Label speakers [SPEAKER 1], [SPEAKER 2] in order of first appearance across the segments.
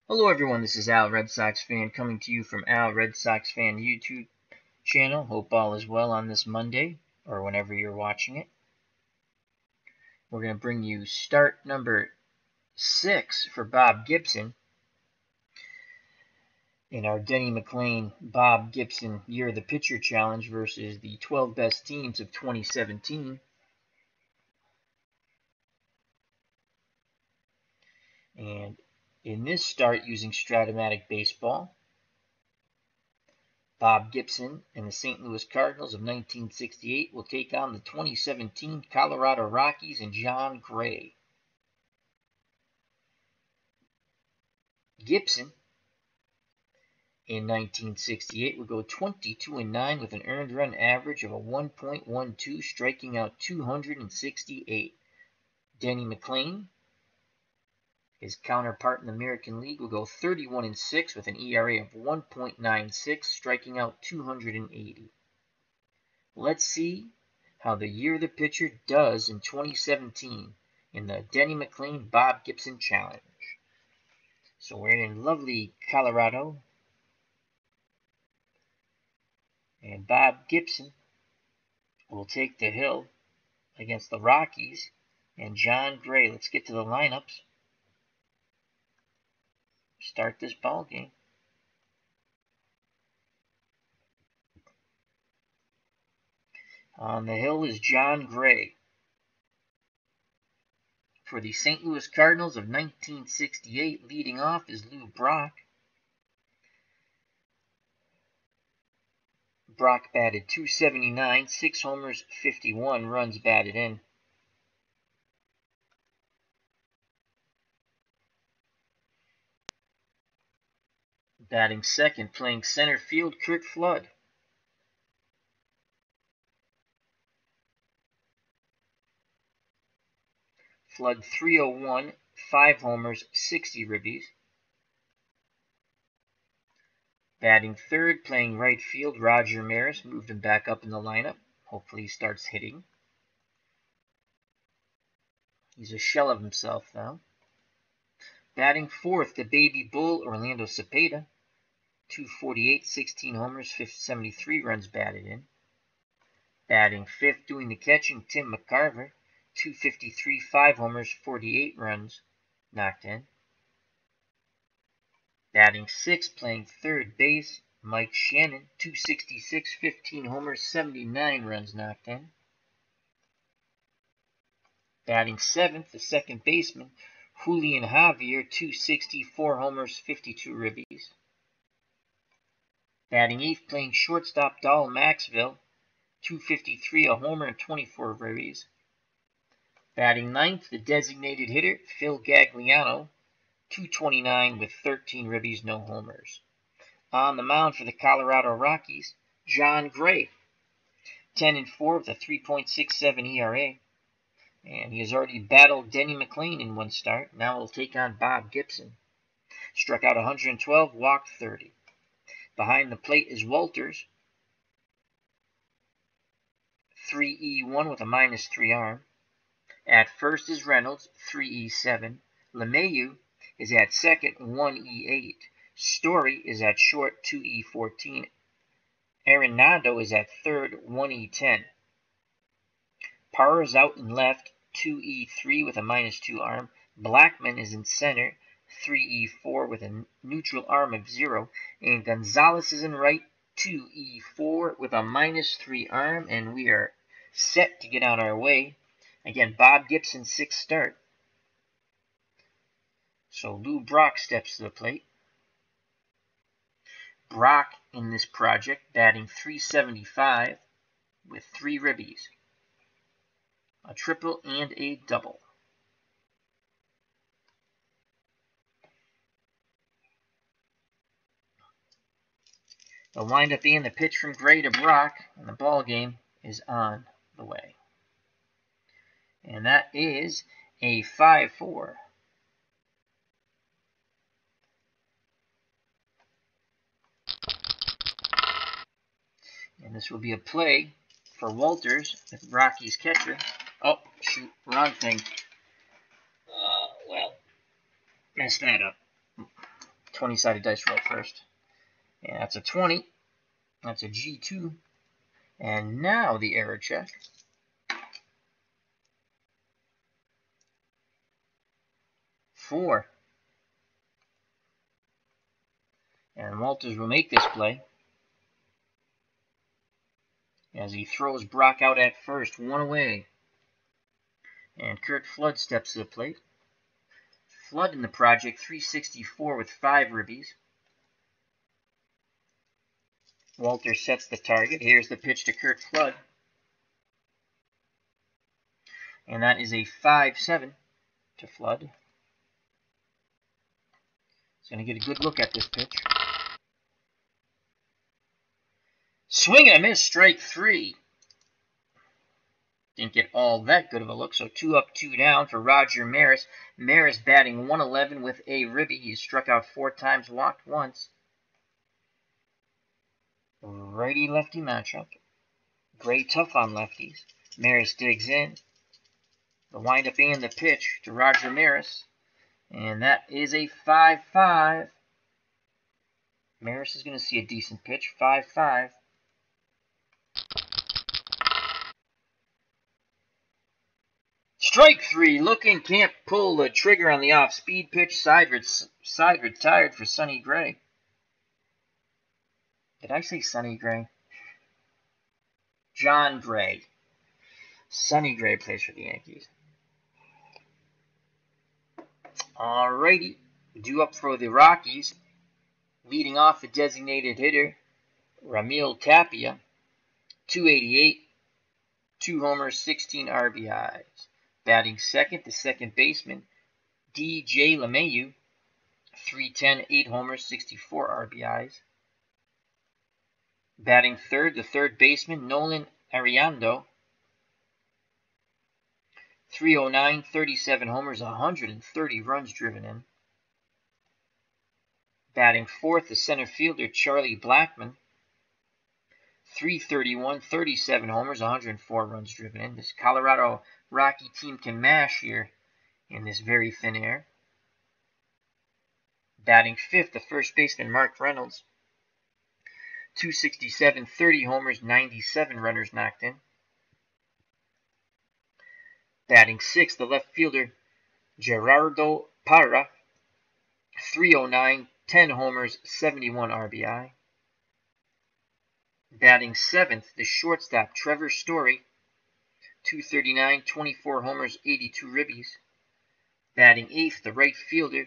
[SPEAKER 1] Hello everyone, this is Al Red Sox Fan coming to you from Al Red Sox Fan YouTube channel. Hope all is well on this Monday or whenever you're watching it. We're going to bring you start number 6 for Bob Gibson in our Denny McLain Bob Gibson Year of the Pitcher Challenge versus the 12 best teams of 2017. And in this start using Strat-O-Matic baseball, Bob Gibson and the St. Louis Cardinals of 1968 will take on the 2017 Colorado Rockies and John Gray. Gibson in 1968 would go 22-9 with an earned run average of a 1.12, striking out 268. Denny McLain, his counterpart in the American League, will go 31-6 with an ERA of 1.96, striking out 280. Let's see how the Year of the Pitcher does in 2017 in the Denny McLain Bob Gibson Challenge. So we're in lovely Colorado, and Bob Gibson will take the hill against the Rockies and John Gray. Let's get to the lineups. Start this ball game. On the hill is John Gray. For the St. Louis Cardinals of 1968, leading off is Lou Brock. Brock batted .279, 6 homers, 51 runs batted in. Batting second, playing center field, Curt Flood. Flood .301, 5 homers, 60 ribbies. Batting third, playing right field, Roger Maris. Moved him back up in the lineup. Hopefully he starts hitting. He's a shell of himself now. Batting fourth, the baby bull, Orlando Cepeda. .248, 16 homers, 73 runs batted in. Batting fifth, doing the catching, Tim McCarver. .253, 5 homers, 48 runs knocked in. Batting sixth, playing third base, Mike Shannon. .266, 15 homers, 79 runs knocked in. Batting seventh, the second baseman, Julian Javier. .260, 4 homers, 52 ribbies. Batting eighth, playing shortstop, Dahl Maxville. .253, a homer, and 24 ribbies. Batting ninth, the designated hitter, Phil Gagliano. .229 with 13 ribbies, no homers. On the mound for the Colorado Rockies, John Gray. 10-4 with a 3.67 ERA. And he has already battled Denny McLain in one start. Now he'll take on Bob Gibson. Struck out 112, walked 30. Behind the plate is Walters. 3-1 with a -3 arm. At first is Reynolds, 3-7. LeMahieu is at second, 1-8. Story is at short, 2-14. Arenado is at third, 1-10. Parra is out in left, 2-3 with a -2 arm. Blackman is in center, 3-4 with a neutral arm of 0. And Gonzalez is in right, 2-4 with a -3 arm. And we are set to get on our way. Again, Bob Gibson's sixth start. So Lou Brock steps to the plate. Brock in this project batting .375 with 3 ribbies, a triple and a double. The windup being the pitch from Gray to Brock, and the ball game is on the way. And that is a 5-4. And this will be a play for Walters, the Rockies catcher. Oh, shoot, wrong thing. Well, messed that up. 20-sided dice roll first. And that's a 20. That's a G2. And now the error check. Four. And Walters will make this play as he throws Brock out at first, one away. And Curt Flood steps to the plate. Flood in the project, 364 with 5 ribbies. Walters sets the target. Here's the pitch to Curt Flood. And that is a 5-7 to Flood. He's going to get a good look at this pitch. Swing and a miss, strike 3. Didn't get all that good of a look, so 2 up, 2 down for Roger Maris. Maris batting 111 with a ribby. He's struck out 4 times, walked once. Righty-lefty matchup. Gray tough on lefties. Maris digs in. The windup and the pitch to Roger Maris. And that is a 5-5. Maris is going to see a decent pitch. 5-5. Strike 3. Looking, can't pull the trigger on the off-speed pitch. Side retired for Sonny Gray. Did I say Sonny Gray? John Gray. Sonny Gray plays for the Yankees. Alrighty. Due up for the Rockies. Leading off the designated hitter, Raimel Tapia. 288. 2 homers, 16 RBIs. Batting second, the second baseman, DJ LeMahieu. 310, 8 homers, 64 RBIs. Batting third, the third baseman, Nolan Ariando. 309, 37 homers, 130 runs driven in. Batting fourth, the center fielder, Charlie Blackmon. 331, 37 homers, 104 runs driven in. This Colorado Rocky team can mash here in this very thin air. Batting fifth, the first baseman, Mark Reynolds. 267, 30 homers, 97 runners knocked in. Batting sixth, the left fielder, Gerardo Parra. 309, 10 homers, 71 RBI. Batting seventh, the shortstop, Trevor Story. 239, 24 homers, 82 ribbies. Batting eighth, the right fielder,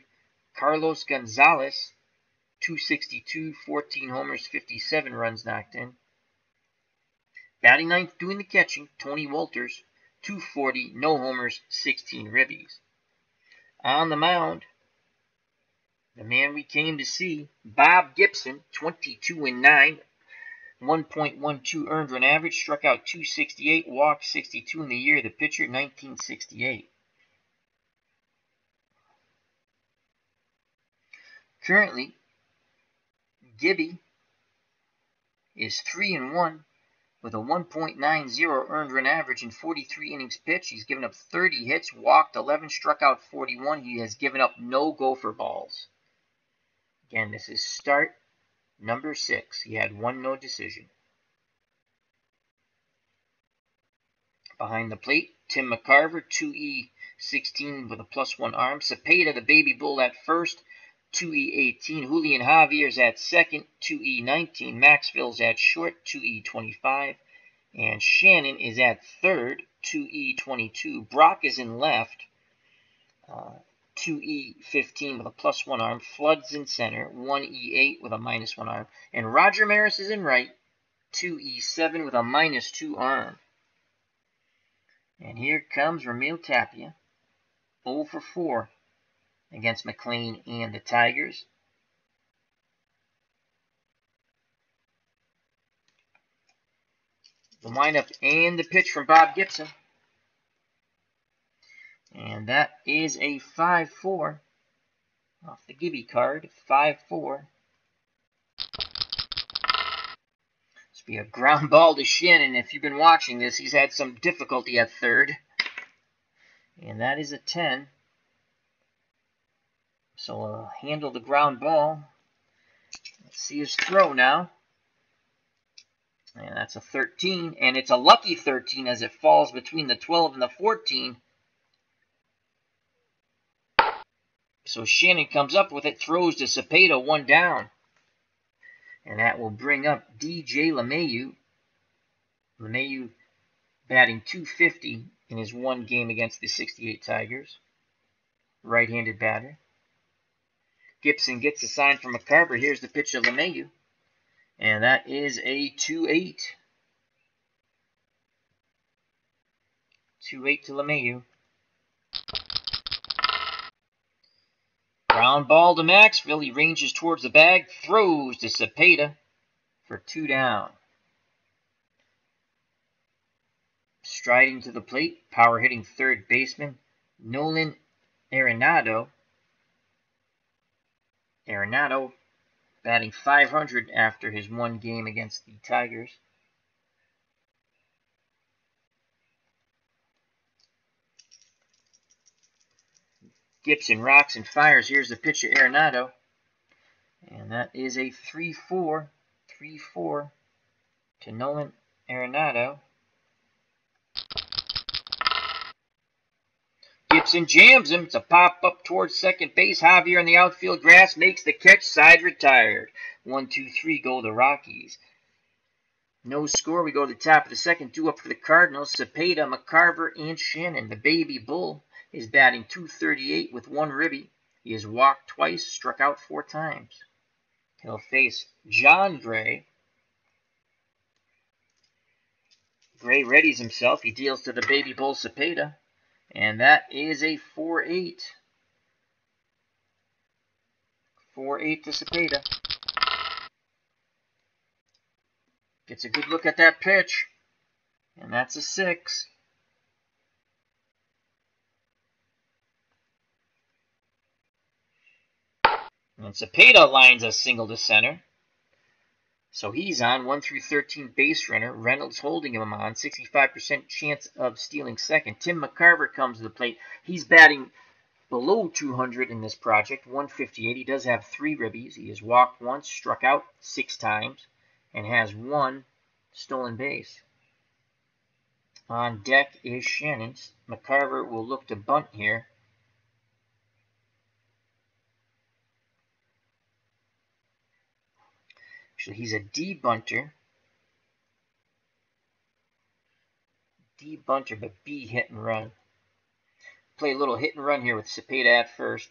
[SPEAKER 1] Carlos Gonzalez. 262, 14 homers, 57 runs knocked in. Batting ninth, doing the catching, Tony Wolters. 240, no homers, 16 ribbies. On the mound, the man we came to see, Bob Gibson, 22-9, 1.12 earned run average, struck out 268, walked 62 in the year. The pitcher, 1968. Currently, Gibby is 3-1 with a 1.90 earned run average in 43 innings pitched. He's given up 30 hits, walked 11, struck out 41. He has given up no gopher balls. Again, this is start number 6. He had 1 no decision. Behind the plate, Tim McCarver, 2E16 with a +1 arm. Cepeda, the baby bull, at first, 2E18. Julian Javier's at second, 2E19. Maxville's at short, 2E25. And Shannon is at third, 2E22. Brock is in left, 2E15 with a +1 arm. Flood's in center, 1E8 with a -1 arm. And Roger Maris is in right, 2E7 with a -2 arm. And here comes Raimel Tapia, 0 for 4 against McLain and the Tigers. The windup and the pitch from Bob Gibson. And that is a 5-4 off the Gibby card. 5-4. This will be a ground ball to Shannon. If you've been watching this, he's had some difficulty at third. And that is a 10. So handle the ground ball. Let's see his throw now. And that's a 13, and it's a lucky 13 as it falls between the 12 and the 14. So Shannon comes up with it, throws to Cepeda, 1 down. And that will bring up DJ LeMahieu. LeMahieu batting .250 in his 1 game against the 68 Tigers. Right-handed batter. Gibson gets a sign from McCarver. Here's the pitch of LeMahieu. And that is a 2-8. 2-8 to LeMahieu. Ground ball to Maxville. He ranges towards the bag. Throws to Cepeda for 2 down. Striding to the plate. Power hitting third baseman Nolan Arenado. Arenado batting .500 after his 1 game against the Tigers. Gibson rocks and fires. Here's the pitch of Arenado. And that is a 3-4. 3-4 to Nolan Arenado. Gibson jams him. It's a pop up towards second base. Javier in the outfield grass makes the catch. Side retired. 1-2-3 go the Rockies. No score. We go to the top of the second. 2 up for the Cardinals. Cepeda, McCarver, and Shannon. The Baby Bull is batting .238 with 1 ribby. He has walked twice, struck out 4 times. He'll face John Gray. Gray readies himself. He deals to the Baby Bull Cepeda. And that is a 4-8. 4-8 to Cepeda. Gets a good look at that pitch. And that's a 6. And Cepeda lines a single to center. So he's on 1 through 13 base runner. Reynolds holding him on. 65% chance of stealing second. Tim McCarver comes to the plate. He's batting below 200 in this project. 158. He does have 3 ribbies. He has walked once, struck out 6 times, and has 1 stolen base. On deck is Shannon. McCarver will look to bunt here. Actually, he's a D-bunter. D-bunter, but B hit and run. Play a little hit and run here with Cepeda at first.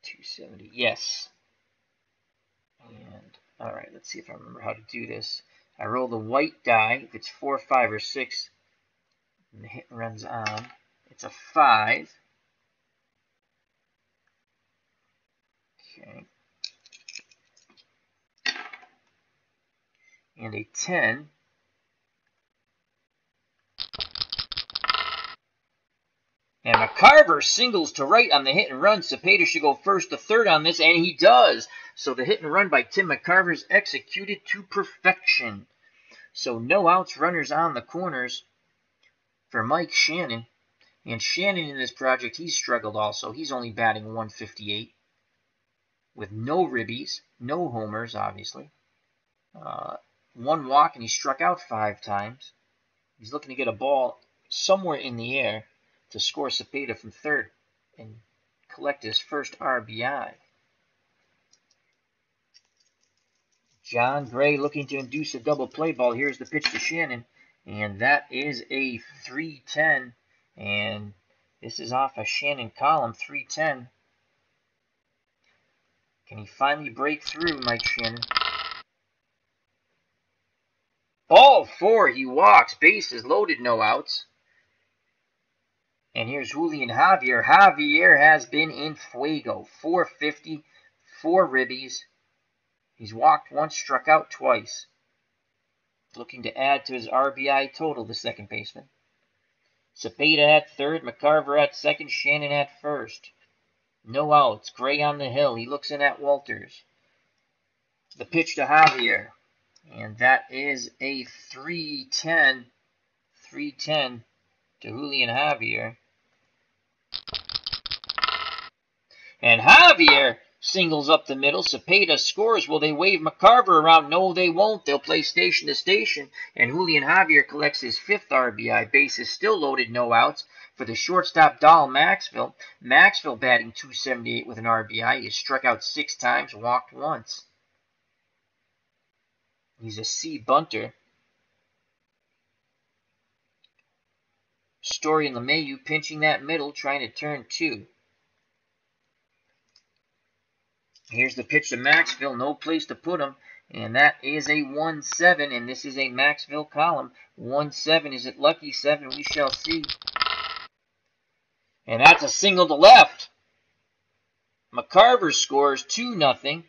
[SPEAKER 1] 270, yes. And, alright, let's see if I remember how to do this. I roll the white die. If it's 4, 5, or 6, and the hit and run's on, it's a 5. Okay. And a 10. And McCarver singles to right on the hit and run. Cepeda should go first to third on this, and he does. So the hit and run by Tim McCarver is executed to perfection. So no outs, runners on the corners for Mike Shannon. And Shannon in this project, he's struggled also. He's only batting 158 with no ribbies, no homers, obviously. 1 walk, and he struck out 5 times. He's looking to get a ball somewhere in the air to score Cepeda from third and collect his first RBI. John Gray looking to induce a double play ball. Here's the pitch to Shannon, and that is a 3-10. And this is off a Shannon column, 3-10. Can he finally break through, Mike Shannon? Ball 4, he walks, bases loaded, no outs. And here's Julian Javier. Javier has been in fuego. 450, 4 ribbies. He's walked once, struck out twice. Looking to add to his RBI total, the second baseman. Cepeda at third, McCarver at second, Shannon at first. No outs, Gray on the hill. He looks in at Walters. The pitch to Javier. And that is a 3-10. 3-10 to Julian Javier. And Javier singles up the middle. Cepeda scores. Will they wave McCarver around? No, they won't. They'll play station to station. And Julian Javier collects his 5th RBI. Bases still loaded, no outs. For the shortstop, Dal Maxville. Maxville batting .278 with an RBI. He has struck out 6 times, walked once. He's a C bunter. Story and LeMahieu pinching that middle, trying to turn 2. Here's the pitch to Maxville, no place to put him, and that is a 1-7, and this is a Maxville column. 1-7, is it lucky 7? We shall see. And that's a single to left. McCarver scores 2-0,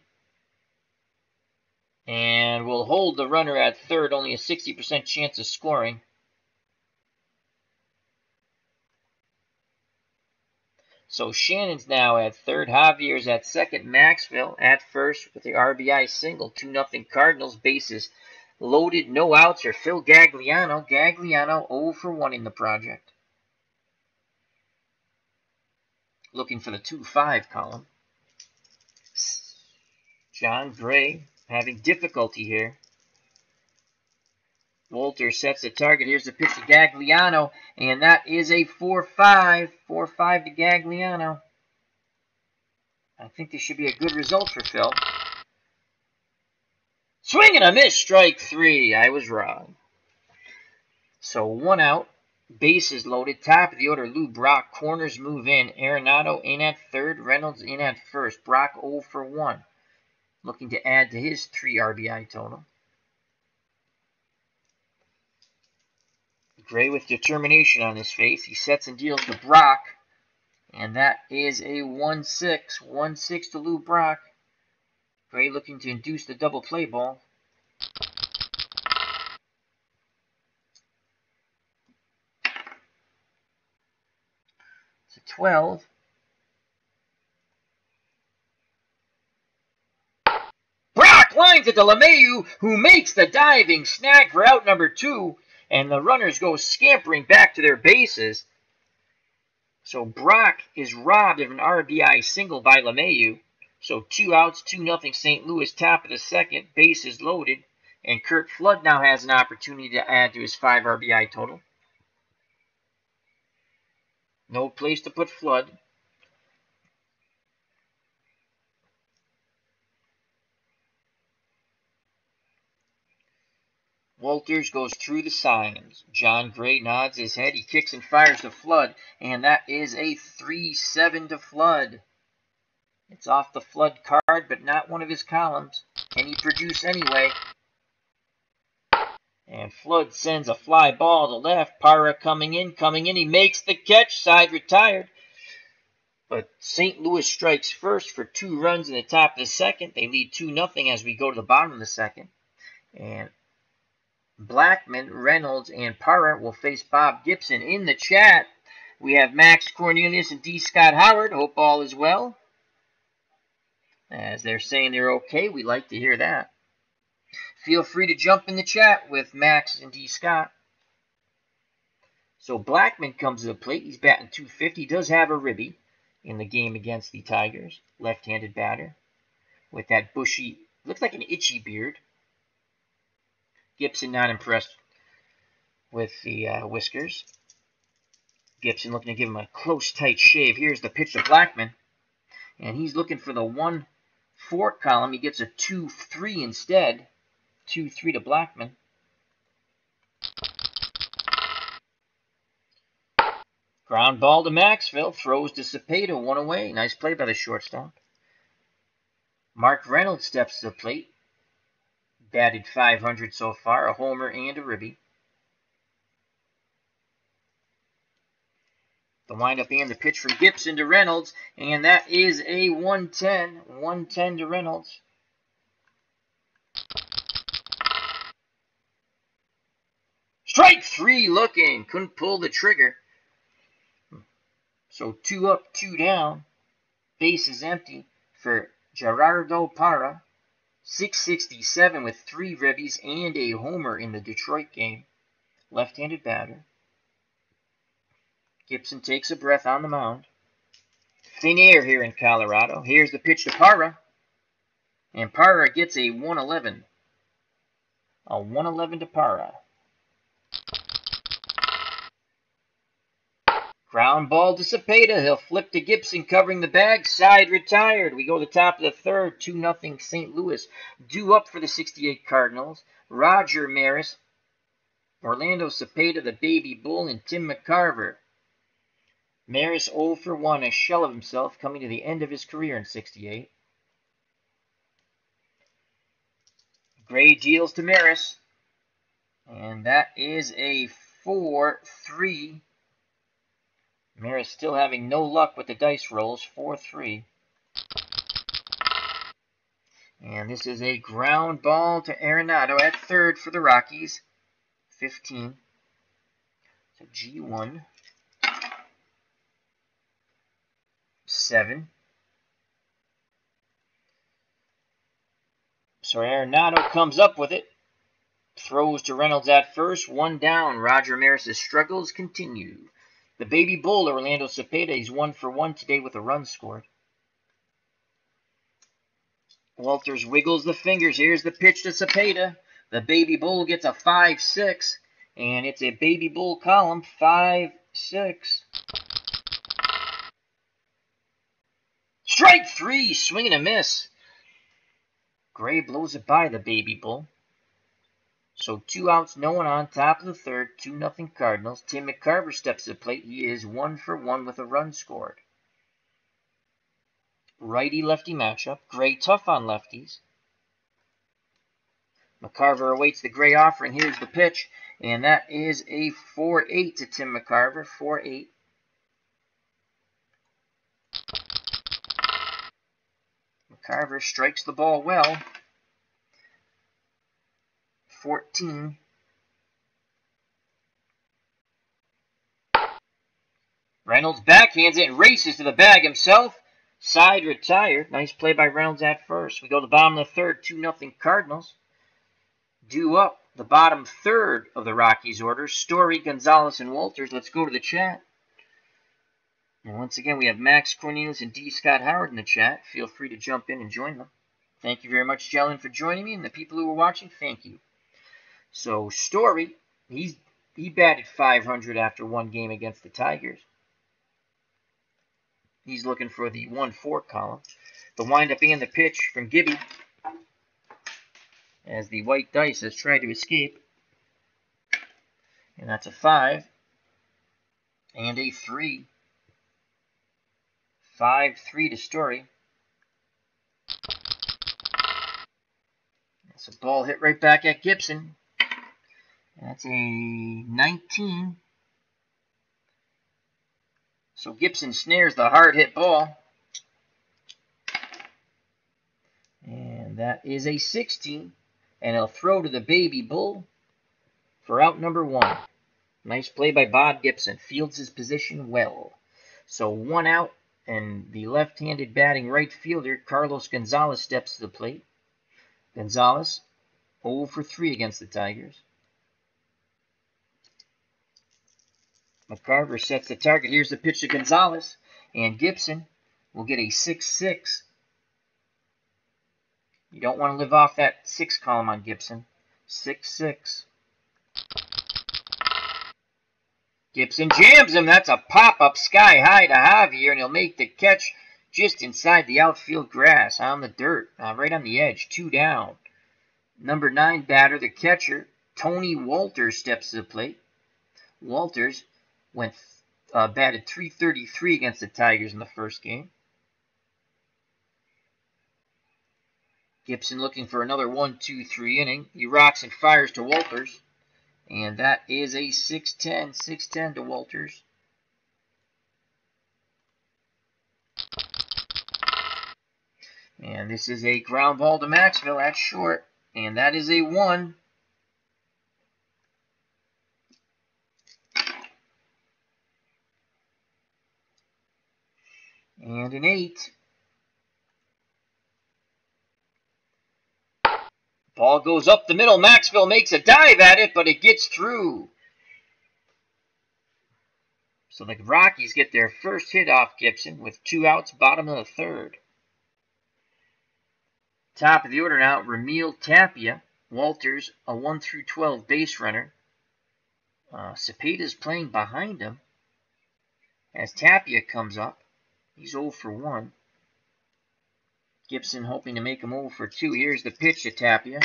[SPEAKER 1] and will hold the runner at third, only a 60% chance of scoring. So Shannon's now at third. Javier's at second. Maxville at first with the RBI single. 2-0 Cardinals. Bases loaded. No outs for Phil Gagliano. Gagliano 0 for 1 in the project. Looking for the 2-5 column. John Gray having difficulty here. Walter sets the target. Here's the pitch to Gagliano, and that is a 4-5. 4-5 to Gagliano. I think this should be a good result for Phil. Swing and a miss, strike 3. I was wrong. So 1 out. Bases loaded. Top of the order, Lou Brock. Corners move in. Arenado in at third. Reynolds in at first. Brock 0 for 1. Looking to add to his 3 RBI total. Gray with determination on his face. He sets and deals to Brock. And that is a 1-6. 1-6 to Lou Brock. Gray looking to induce the double play ball. It's a 12. Brock lines it to LeMahieu, who makes the diving snag for out number 2. And the runners go scampering back to their bases. So Brock is robbed of an RBI single by LeMahieu. So 2 outs, 2-0 St. Louis, top of the second, bases loaded. And Kurt Flood now has an opportunity to add to his 5 RBI total. No place to put Flood. Walters goes through the signs. John Gray nods his head. He kicks and fires to Flood. And that is a 3-7 to Flood. It's off the Flood card, but not one of his columns. Can he produce anyway? And Flood sends a fly ball to left. Parra coming in. He makes the catch. Side retired. But St. Louis strikes first for 2 runs in the top of the second. They lead 2-0 as we go to the bottom of the second. And Blackman, Reynolds, and Parra will face Bob Gibson. In the chat, we have Max Cornelius and D. Scott Howard. Hope all is well. As they're saying they're okay, we like to hear that. Feel free to jump in the chat with Max and D. Scott. So Blackman comes to the plate. He's batting .250. He does have a ribby in the game against the Tigers. Left-handed batter with that bushy, looks like an itchy beard. Gibson not impressed with the whiskers. Gibson looking to give him a close, tight shave. Here's the pitch to Blackman. And he's looking for the 1-4 column. He gets a 2-3 instead. 2-3 to Blackman. Ground ball to Maxville. Throws to Cepeda. 1 away. Nice play by the shortstop. Mark Reynolds steps to the plate. Batted .500 so far, a homer and a ribby. The windup and the pitch from Gibson to Reynolds, and that is a 1-10. 1-10 to Reynolds. Strike 3 looking. Couldn't pull the trigger. So 2 up, 2 down. Base is empty for Gerardo Parra. 667 with 3 ribbies and a homer in the Detroit game. Left-handed batter. Gibson takes a breath on the mound. thin air here in Colorado. Here's the pitch to Parra. And Parra gets a 111. A 111 to Parra. Ground ball to Cepeda. He'll flip to Gibson, covering the bag. Side retired. We go to the top of the third. 2-0 St. Louis. Due up for the 68 Cardinals. Roger Maris, Orlando Cepeda, the baby bull, and Tim McCarver. Maris 0 for 1, a shell of himself, coming to the end of his career in 68. Gray deals to Maris. And that is a 4-3. Maris still having no luck with the dice rolls. 4-3. And this is a ground ball to Arenado at third for the Rockies. 15. So G1. 7. So Arenado comes up with it. Throws to Reynolds at first. 1 down. Roger Maris' struggles continue. The baby bull, Orlando Cepeda, he's 1 for 1 today with a run scored. Walters wiggles the fingers. Here's the pitch to Cepeda. The baby bull gets a 5-6. And it's a baby bull column. 5-6. Strike 3. Swing and a miss. Gray blows it by the baby bull. So 2 outs, no one on, top of the third, 2-0 Cardinals. Tim McCarver steps to the plate. He is 1 for 1 with a run scored. Righty-lefty matchup. Gray tough on lefties. McCarver awaits the Gray offering. Here's the pitch. And that is a 4-8 to Tim McCarver. 4-8. McCarver strikes the ball well. 14. Reynolds backhands it and races to the bag himself. Side retired. Nice play by Reynolds at first. We go to the bottom of the third. 2-0 Cardinals. Due up the bottom third of the Rockies order. Story, Gonzalez, and Walters. Let's go to the chat. And once again, we have Max Cornelius and D. Scott Howard in the chat. Feel free to jump in and join them. Thank you very much, gentlemen, for joining me. And the people who are watching, thank you. So, Story, he batted .500 after 1 game against the Tigers. He's looking for the 1-4 column. The wind-up and the pitch from Gibby as the white dice has tried to escape. And that's a 5 and a 3. 5-3 to Story. That's a ball hit right back at Gibson. That's a 19. So Gibson snares the hard hit ball. And that is a 16. And he'll throw to the baby bull for out number 1. Nice play by Bob Gibson. Fields his position well. So 1 out, and the left-handed batting right fielder, Carlos Gonzalez, steps to the plate. Gonzalez, 0 for 3 against the Tigers. McCarver sets the target. Here's the pitch to Gonzalez. And Gibson will get a 6-6. You don't want to live off that 6 column on Gibson. 6-6. Gibson jams him. That's a pop-up sky high to Javier, and he'll make the catch just inside the outfield grass on the dirt, right on the edge. 2 down. Number 9 batter, the catcher, Tony Walters, steps to the plate. Walters batted .333 against the Tigers in the first game. Gibson looking for another 1-2-3 inning. He rocks and fires to Walters. And that is a 6-10. 6-10 to Walters. And this is a ground ball to Maxville at short. And that is a 1. And an 8. Ball goes up the middle. Maxville makes a dive at it, but it gets through. So the Rockies get their first hit off Gibson with 2 outs, bottom of the third. Top of the order now, Ramil Tapia. Walters, a 1 through 12 base runner. Cepeda's playing behind him as Tapia comes up. He's 0 for 1. Gibson hoping to make him 0 for 2. Here's the pitch to Tapia.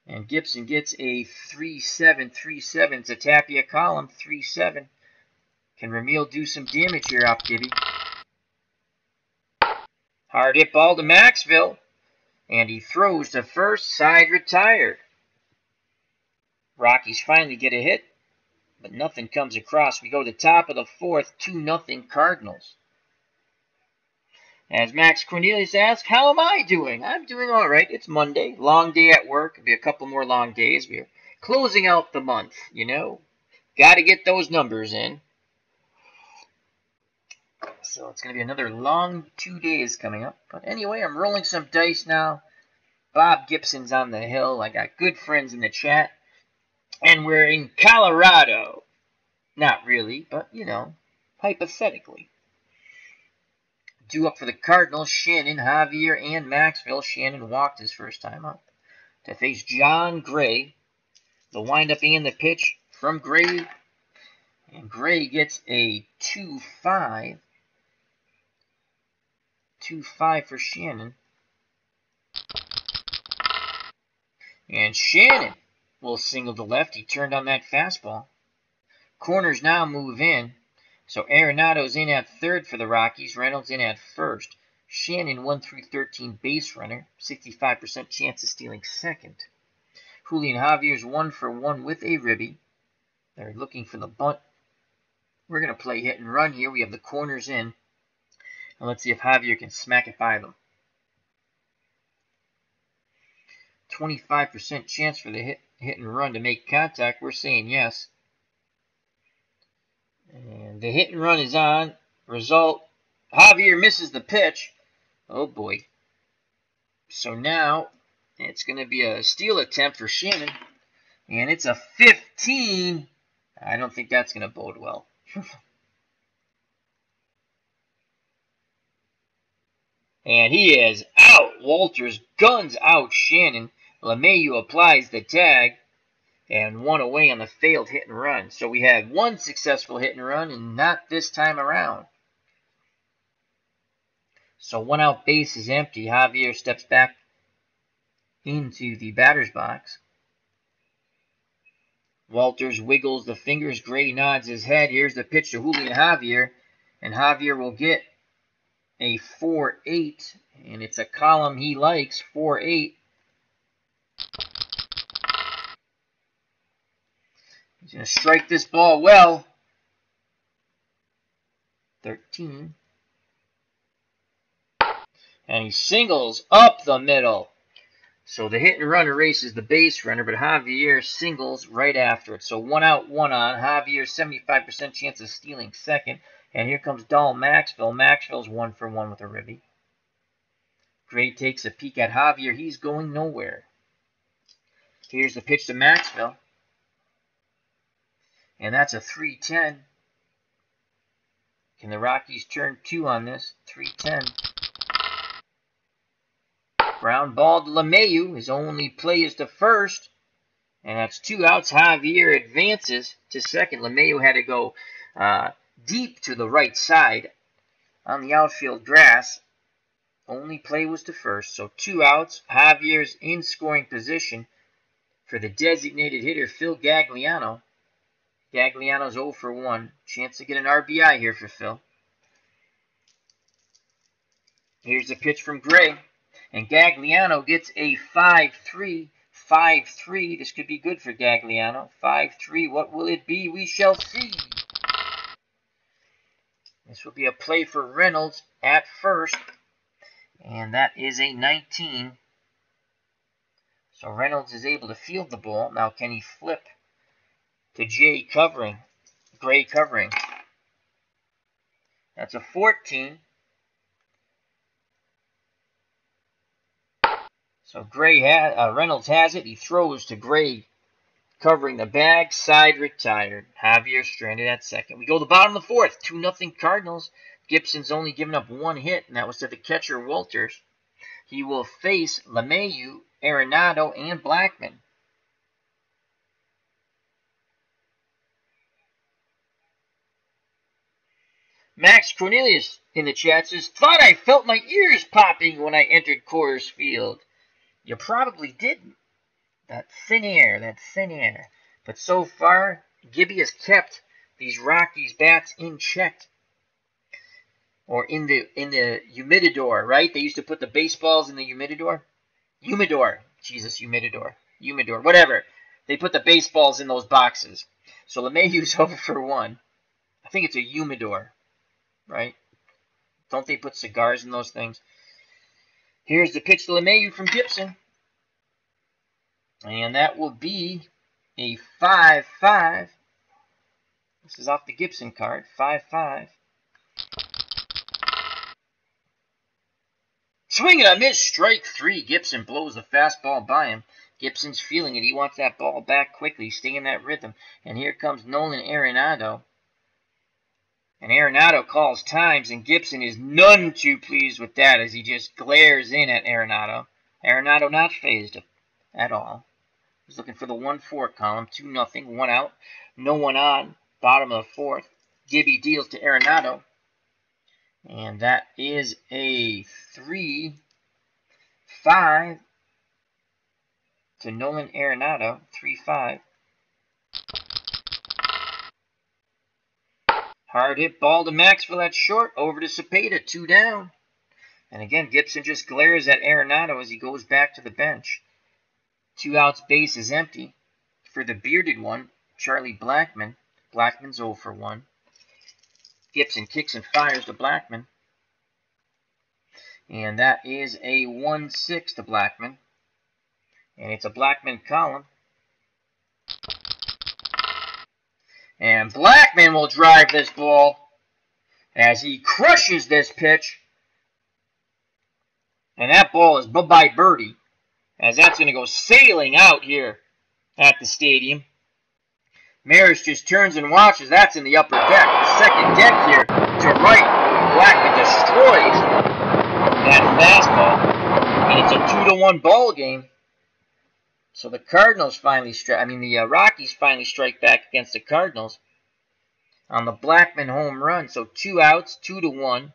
[SPEAKER 1] And Gibson gets a 3-7, 3-7. It's a Tapia column, 3-7. Can Ramil do some damage here off Gibby? Hard hit ball to Maxville. And he throws to first, side retired. Rockies finally get a hit, but nothing comes across. We go to the top of the fourth, 2-0 Cardinals. As Max Cornelius asks, how am I doing? I'm doing all right. It's Monday. Long day at work. It'll be a couple more long days. We're closing out the month, you know. Got to get those numbers in. So it's going to be another long 2 days coming up. But anyway, I'm rolling some dice now. Bob Gibson's on the hill. I got good friends in the chat. And we're in Colorado. Not really, but, you know, hypothetically. Due up for the Cardinals, Shannon, Javier, and Maxville. Shannon walked his first time up. To face John Gray. The windup and the pitch from Gray. And Gray gets a 2-5. 2-5 for Shannon. And Shannon will single to left. He turned on that fastball. Corners now move in. So Arenado's in at third for the Rockies. Reynolds in at first. Shannon 1 through 13 base runner. 65% chance of stealing second. Julian Javier's 1 for 1 with a ribby. They're looking for the bunt. We're going to play hit and run here. We have the corners in. And let's see if Javier can smack it by them. 25% chance for the hit and run to make contact. We're saying yes. And the hit and run is on. Result, Javier misses the pitch. Oh boy. So now it's going to be a steal attempt for Shannon. And it's a 15. I don't think that's going to bode well. And he is out. Walters guns out Shannon. LeMahieu applies the tag. And 1 away on the failed hit and run. So we had 1 successful hit and run, and not this time around. So 1 out, base is empty. Javier steps back into the batter's box. Walters wiggles the fingers. Gray nods his head. Here's the pitch to Julian Javier. And Javier will get a 4-8. And it's a column he likes, 4-8. He's going to strike this ball well. 13. And he singles up the middle. So the hit and run erases the base runner, but Javier singles right after it. So 1 out, 1 on. Javier, 75% chance of stealing second. And here comes Dahl Maxville. Maxville's 1 for 1 with a ribby. Gray takes a peek at Javier. He's going nowhere. Here's the pitch to Maxville. And that's a 3-10. Can the Rockies turn 2 on this? 3-10. Ground ball to LeMahieu. His only play is to first. And that's 2 outs. Javier advances to second. LeMahieu had to go deep to the right side on the outfield grass. Only play was to first. So 2 outs. Javier's in scoring position for the designated hitter, Phil Gagliano. Gagliano's 0 for 1. Chance to get an RBI here for Phil. Here's the pitch from Gray. And Gagliano gets a 5-3. 5-3. This could be good for Gagliano. 5-3. What will it be? We shall see. This will be a play for Reynolds at first. And that is a 19. So Reynolds is able to field the ball. Now can he flip to Jay covering? Gray covering. That's a 14. So Reynolds has it. He throws to Gray covering the bag, side retired. Javier stranded at second. We go to the bottom of the fourth, 2-0 Cardinals. Gibson's only given up one hit, and that was to the catcher Walters. He will face LeMahieu, Arenado, and Blackman. Max Cornelius in the chat says, thought I felt my ears popping when I entered Coors Field. You probably didn't. That thin air. But so far, Gibby has kept these Rockies bats in check. Or in the humidor, right? They used to put the baseballs in the humidor. Humidor, whatever. They put the baseballs in those boxes. So LeMahieu's over for 1. I think it's a humidor, right? Don't they put cigars in those things? Here's the pitch to LeMahieu from Gibson. And that will be a 5-5. This is off the Gibson card. 5-5. Swing and a miss. Strike 3. Gibson blows the fastball by him. Gibson's feeling it. He wants that ball back quickly. Stay in that rhythm. And here comes Nolan Arenado. And Arenado calls times, and Gibson is none too pleased with that as he just glares in at Arenado. Arenado not phased at all. He's looking for the 1-4 column. 2-0. 1 out. No one on. Bottom of the fourth. Gibby deals to Arenado. And that is a 3-5 to Nolan Arenado. 3-5. Hard hit ball to Maxwell at short. Over to Cepeda. 2 down. And again, Gibson just glares at Arenado as he goes back to the bench. 2 outs, base is empty. For the bearded one, Charlie Blackman. Blackman's 0 for 1. Gibson kicks and fires to Blackman. And that is a 1-6 to Blackman. And it's a Blackman column. And Blackman will drive this ball as he crushes this pitch. And that ball is bye-bye birdie, as that's going to go sailing out here at the stadium. Maris just turns and watches. That's in the upper deck. The second deck here to right. Blackman destroys that fastball. And it's a 2-1 ball game. So the Cardinals finally the Rockies finally strike back against the Cardinals on the Blackman home run. So 2 outs, 2-1.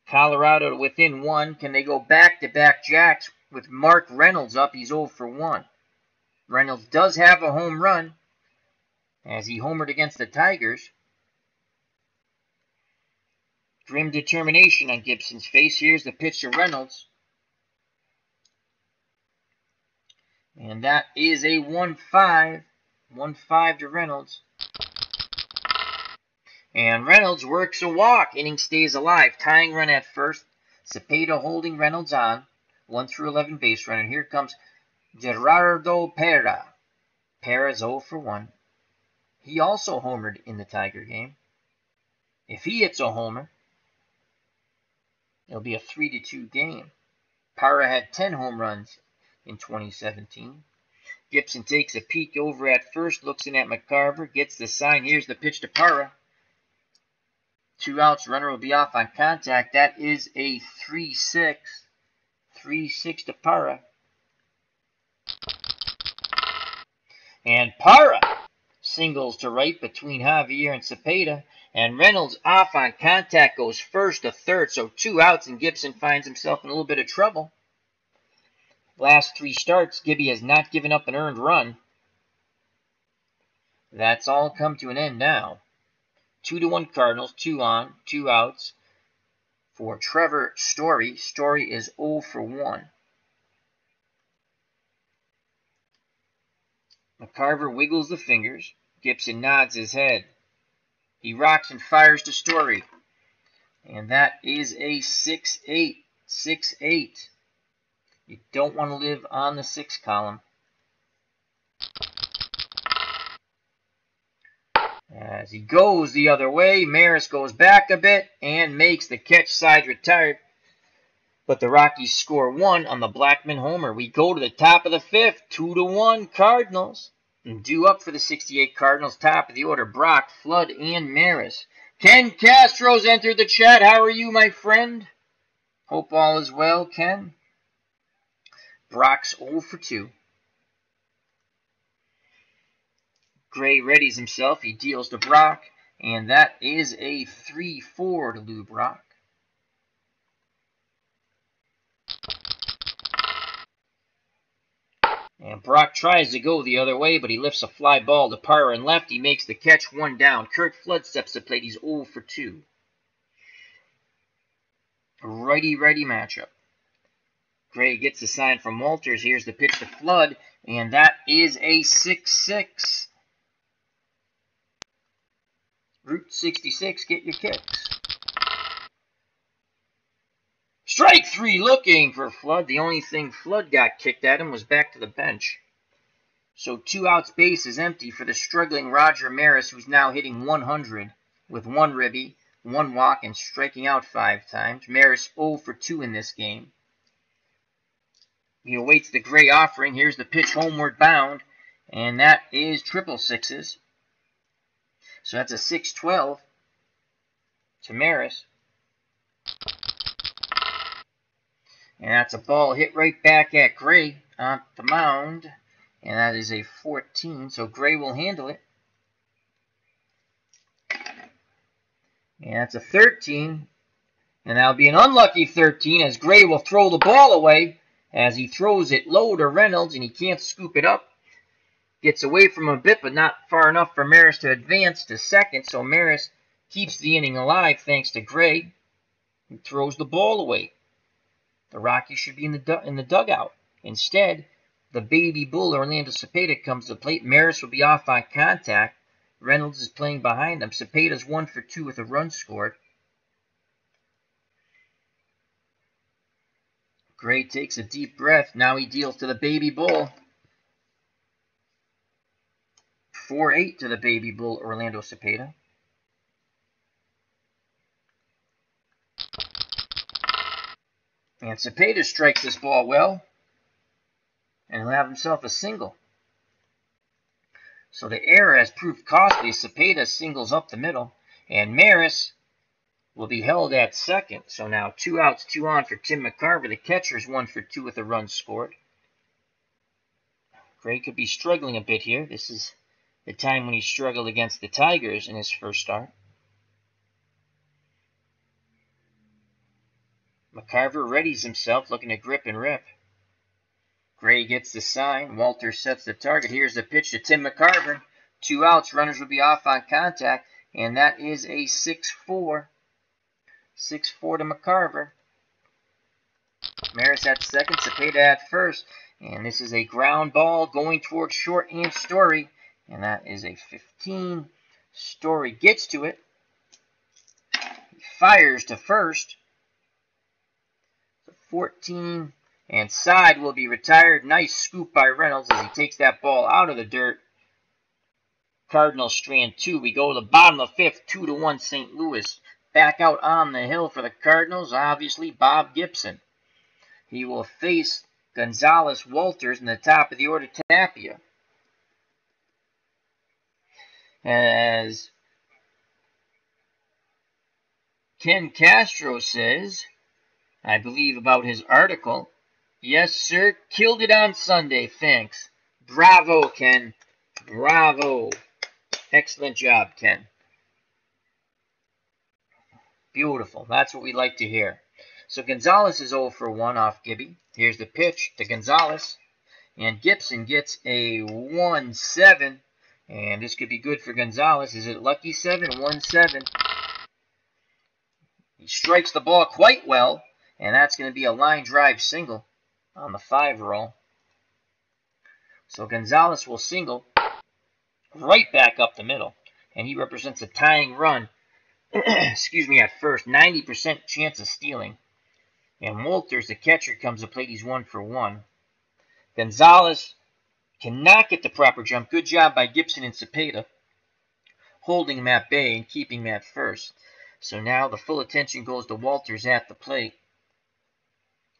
[SPEAKER 1] Colorado within 1. Can they go back-to-back jacks with Mark Reynolds up? He's 0 for 1. Reynolds does have a home run as he homered against the Tigers. Grim determination on Gibson's face. Here's the pitch to Reynolds. And that is a 1-5. 1-5 to Reynolds. And Reynolds works a walk. Inning stays alive. Tying run at first. Cepeda holding Reynolds on. 1-11 base runner. Here comes Gerardo Pera. Pera's 0 for 1. He also homered in the Tiger game. If he hits a homer, it'll be a 3-2 game. Parra had 10 home runs in 2017. Gibson takes a peek over at first, looks in at McCarver, gets the sign. Here's the pitch to Parra. 2 outs, runner will be off on contact. That is a 3-6. 3-6 to Parra. And Parra singles to right between Javier and Cepeda. And Reynolds off on contact goes first to third. So 2 outs, and Gibson finds himself in a little bit of trouble. Last 3 starts, Gibby has not given up an earned run. That's all come to an end now. 2-1 Cardinals, 2 on, 2 outs for Trevor Story. Story is 0 for 1. McCarver wiggles the fingers. Gibson nods his head. He rocks and fires to Story. And that is a 6-8. 6-8. You don't want to live on the 6 column. As he goes the other way, Maris goes back a bit and makes the catch, side retired. But the Rockies score 1 on the Blackman homer. We go to the top of the 5th, 2-1 Cardinals. And due up for the 68 Cardinals, top of the order, Brock, Flood, and Maris. Ken Castro's entered the chat. How are you, my friend? Hope all is well, Ken. Brock's 0 for 2. Gray readies himself. He deals to Brock, and that is a 3-4 to Lou Brock. And Brock tries to go the other way, but he lifts a fly ball to Parra and left. He makes the catch, 1 down. Kurt Flood steps to plate. He's 0 for 2. Righty-righty matchup. Gray gets the sign from Walters. Here's the pitch to Flood, and that is a 6-6. Route 66, get your kicks. Strike 3 looking for Flood. The only thing Flood got kicked at him was back to the bench. So 2 outs, base is empty for the struggling Roger Maris, who's now hitting 100 with 1 ribby, 1 walk, and striking out 5 times. Maris 0 for 2 in this game. He awaits the Gray offering. Here's the pitch homeward bound, and that is 666. So that's a 6-12 to Maris. And that's a ball hit right back at Gray on the mound. And that is a 14, so Gray will handle it. And that's a 13. And that'll be an unlucky 13 as Gray will throw the ball away as he throws it low to Reynolds, and he can't scoop it up. Gets away from him a bit, but not far enough for Maris to advance to second. So Maris keeps the inning alive thanks to Gray, who throws the ball away. The Rockies should be in the dugout. Instead, the baby bull Orlando Cepeda comes to the plate. Maris will be off on contact. Reynolds is playing behind him. Cepeda's 1 for 2 with a run scored. Gray takes a deep breath. Now he deals to the baby bull. 4-8 to the baby bull Orlando Cepeda. And Cepeda strikes this ball well. And he'll have himself a single. So the error has proved costly. Cepeda singles up the middle. And Maris will be held at second. So now 2 outs, 2 on for Tim McCarver. The catcher's 1 for 2 with a run scored. Gray could be struggling a bit here. This is the time when he struggled against the Tigers in his first start. McCarver readies himself, looking to grip and rip. Gray gets the sign. Walter sets the target. Here's the pitch to Tim McCarver. 2 outs. Runners will be off on contact. And that is a 6-4. 6-4 to McCarver. Maris at second. Cepeda at first. And this is a ground ball going towards short and Story. And that is a 15. Story gets to it. He fires to first. 14. And side will be retired. Nice scoop by Reynolds as he takes that ball out of the dirt. Cardinals strand 2. We go to the bottom of the 5th. 2-1 St. Louis. Back out on the hill for the Cardinals, obviously, Bob Gibson. He will face Gonzalez, Walters, in the top of the order, Tapia. As Ken Castro says, I believe about his article, yes, sir, killed it on Sunday, thanks. Bravo, Ken. Bravo. Excellent job, Ken. Beautiful. That's what we like to hear. So Gonzalez is 0 for 1 off Gibby. Here's the pitch to Gonzalez. And Gibson gets a 1-7. And this could be good for Gonzalez. Is it lucky 7? 1-7. He strikes the ball quite well. And that's going to be a line drive single on the 5 roll. So Gonzalez will single right back up the middle. And he represents a tying run. Excuse me, at first. 90% chance of stealing. And Walters, the catcher, comes to plate. He's 1 for 1. Gonzalez cannot get the proper jump. Good job by Gibson and Cepeda, holding him at bay and keeping him at first. So now the full attention goes to Walters at the plate.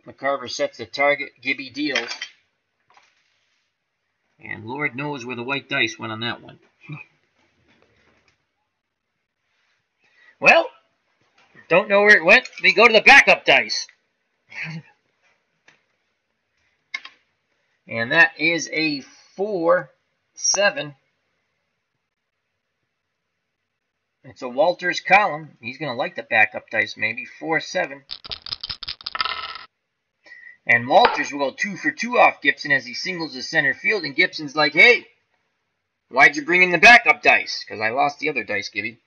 [SPEAKER 1] McCarver sets the target. Gibby deals. And Lord knows where the white dice went on that one. Well, don't know where it went. We go to the backup dice. And that is a 4-7. It's a Walters column. He's going to like the backup dice, maybe. 4-7. And Walters will go 2 for 2 off Gibson as he singles the center field. And Gibson's like, hey, why'd you bring in the backup dice? Because I lost the other dice, Gibby.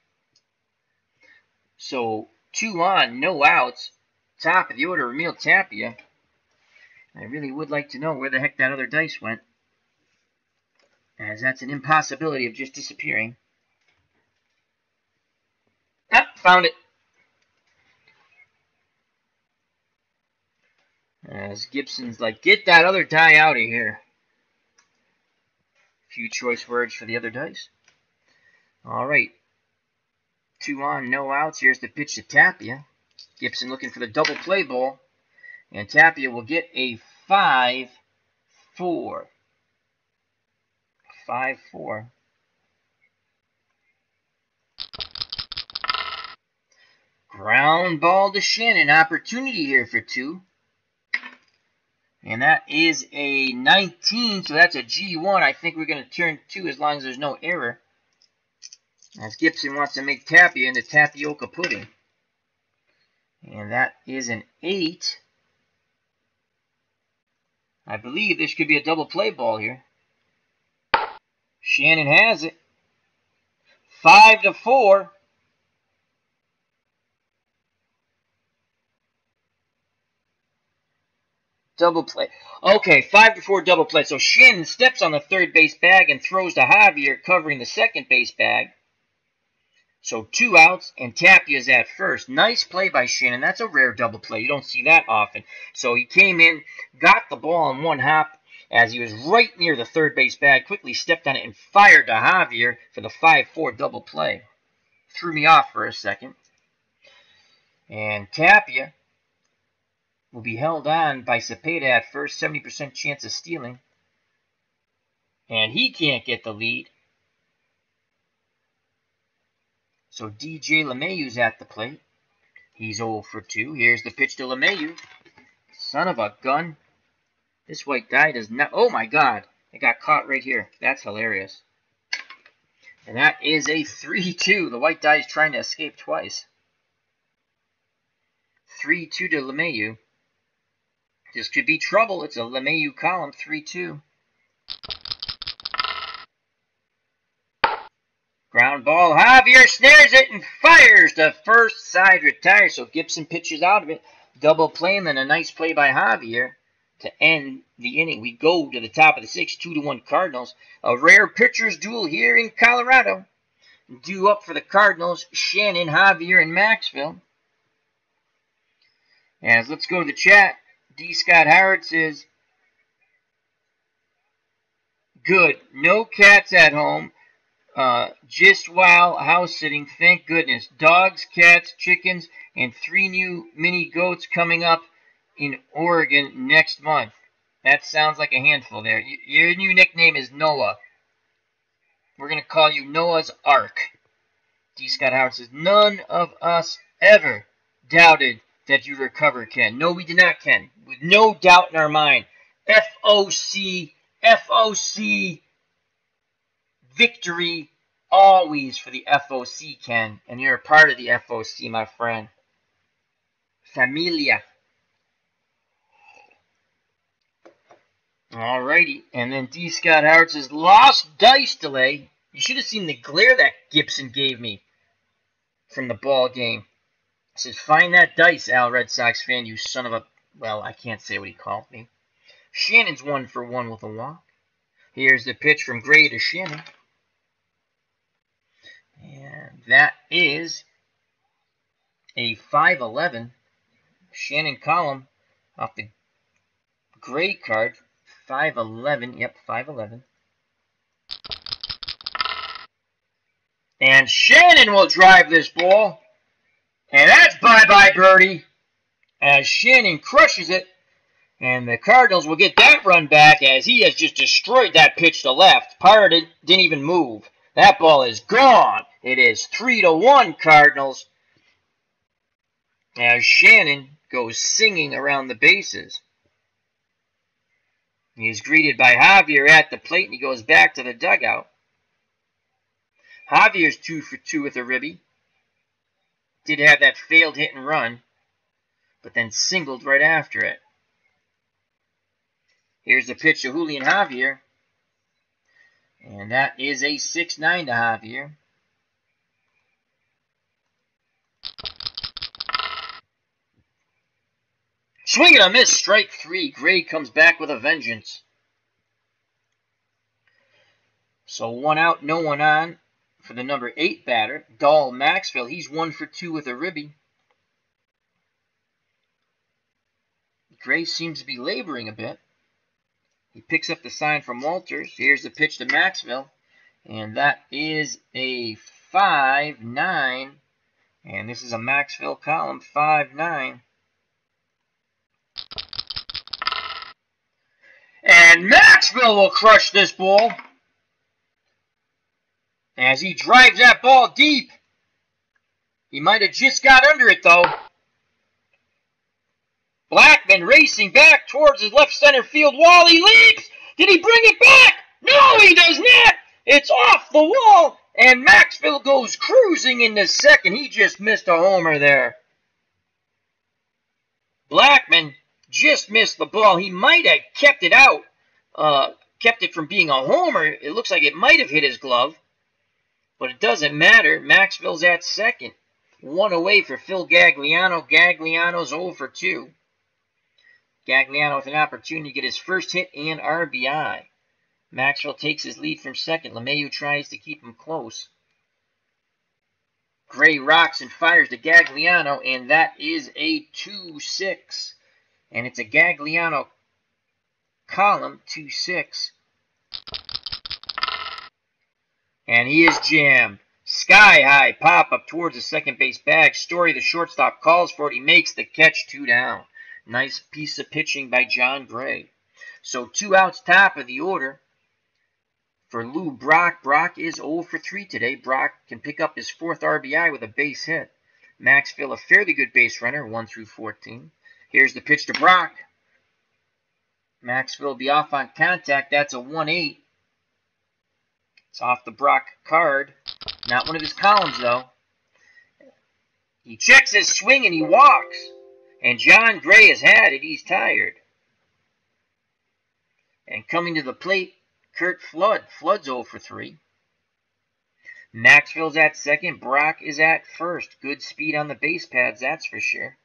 [SPEAKER 1] So 2 on, no outs. Top of the order, Emil Tapia. I really would like to know where the heck that other dice went, as that's an impossibility of just disappearing. Ah, found it. As Gibson's like, get that other die out of here. Few choice words for the other dice. All right. 2 on, no outs. Here's the pitch to Tapia. Gibson looking for the double play ball. And Tapia will get a 5-4. 5-4. Ground ball to Shannon. Opportunity here for 2. And that is a 19, so that's a G1. I think we're going to turn 2 as long as there's no error. As Gibson wants to make Tapia into tapioca pudding. And that is an 8. I believe this could be a double play ball here. Shannon has it. 5-4. Double play. Okay, 5-4 double play. So Shannon steps on the third base bag and throws to Javier, covering the second base bag. So 2 outs, and Tapia's at first. Nice play by Shannon. That's a rare double play. You don't see that often. So he came in, got the ball on one hop as he was right near the third base bag, quickly stepped on it and fired to Javier for the 5-4 double play. Threw me off for a second. And Tapia will be held on by Cepeda at first, 70% chance of stealing. And he can't get the lead. So DJ LeMahieu's at the plate. He's 0 for 2. Here's the pitch to LeMahieu. Son of a gun. This white die does not... Oh, my God. It got caught right here. That's hilarious. And that is a 3-2. The white die is trying to escape twice. 3-2 to LeMahieu. This could be trouble. It's a LeMahieu column. 3-2. Ground ball. Javier snares it and fires. The first side retires. So Gibson pitches out of it. Double play and then a nice play by Javier to end the inning. We go to the top of the 6th, 2-1 Cardinals. A rare pitcher's duel here in Colorado. Due up for the Cardinals, Shannon, Javier, and Maxville. As let's go to the chat. D. Scott Howard says, good. No cats at home. Just while house sitting, thank goodness. Dogs, cats, chickens, and 3 new mini goats coming up in Oregon next month. That sounds like a handful there. Your new nickname is Noah. We're going to call you Noah's Ark. D. Scott Howard says, none of us ever doubted that you recover, Ken. No, we did not, Ken. With no doubt in our mind. FOC, FOC, victory always for the FOC, Ken. And you're a part of the FOC, my friend. Familia. Alrighty. And then D. Scott Howard says, lost dice delay. You should have seen the glare that Gibson gave me from the ball game. He says, find that dice, Al Red Sox fan, you son of a... Well, I can't say what he called me. Shannon's 1 for 1 with a walk. Here's the pitch from Gray to Shannon. And that is a 5-11. Shannon column off the Gray card. 5-11. Yep, 5-11. And Shannon will drive this ball. And that's bye-bye birdie. As Shannon crushes it. And the Cardinals will get that run back as he has just destroyed that pitch to left. Parr didn't even move. That ball is gone. It is 3-1 Cardinals as Shannon goes singing around the bases. He is greeted by Javier at the plate, and he goes back to the dugout. Javier's 2 for 2 with a ribby. Did have that failed hit and run, but then singled right after it. Here's the pitch to Julian Javier. And that is a 6-9 to Javier. Swing and a miss, strike 3. Gray comes back with a vengeance. So 1 out, no one on for the number 8 batter, Dahl Maxfield. He's 1 for 2 with a ribby. Gray seems to be laboring a bit. He picks up the sign from Walters. Here's the pitch to Maxwell. And that is a 5-9. And this is a Maxwell column, 5-9. And Maxwell will crush this ball as he drives that ball deep. He might have just got under it, though. Blackman racing back towards his left center field wall. He leaps. Did he bring it back? No, he does not. It's off the wall, and Maxwell goes cruising into second. He just missed a homer there. Blackman just missed the ball. He might have kept it out, kept it from being a homer. It looks like it might have hit his glove, but it doesn't matter. Maxwell's at second. 1 away for Phil Gagliano. Gagliano's 0 for 2. Gagliano with an opportunity to get his first hit and RBI. Maxwell takes his lead from second. LeMahieu tries to keep him close. Gray rocks and fires to Gagliano, and that is a 2-6. And it's a Gagliano column, 2-6. And he is jammed. Sky high pop up towards the second base bag. Story, the shortstop, calls for it. He makes the catch, 2 down. Nice piece of pitching by John Gray. So 2 outs, top of the order for Lou Brock. Brock is 0 for 3 today. Brock can pick up his 4th RBI with a base hit. Maxfield, a fairly good base runner, 1 through 14. Here's the pitch to Brock. Maxfield will be off on contact. That's a 1-8. It's off the Brock card. Not one of his columns, though. He checks his swing and he walks. And John Gray has had it. He's tired. And coming to the plate, Kurt Flood. Flood's 0 for 3. Maxfield's at second. Brock is at first. Good speed on the base pads, that's for sure.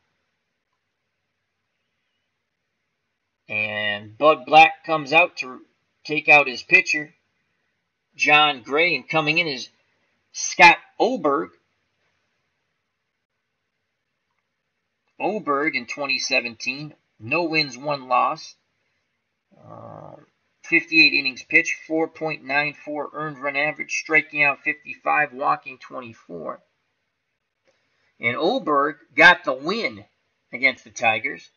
[SPEAKER 1] And Bud Black comes out to take out his pitcher, John Gray. And coming in is Scott Oberg. Oberg in 2017, no wins, 1 loss, 58 innings pitched, 4.94 earned run average, striking out 55, walking 24. And Oberg got the win against the Tigers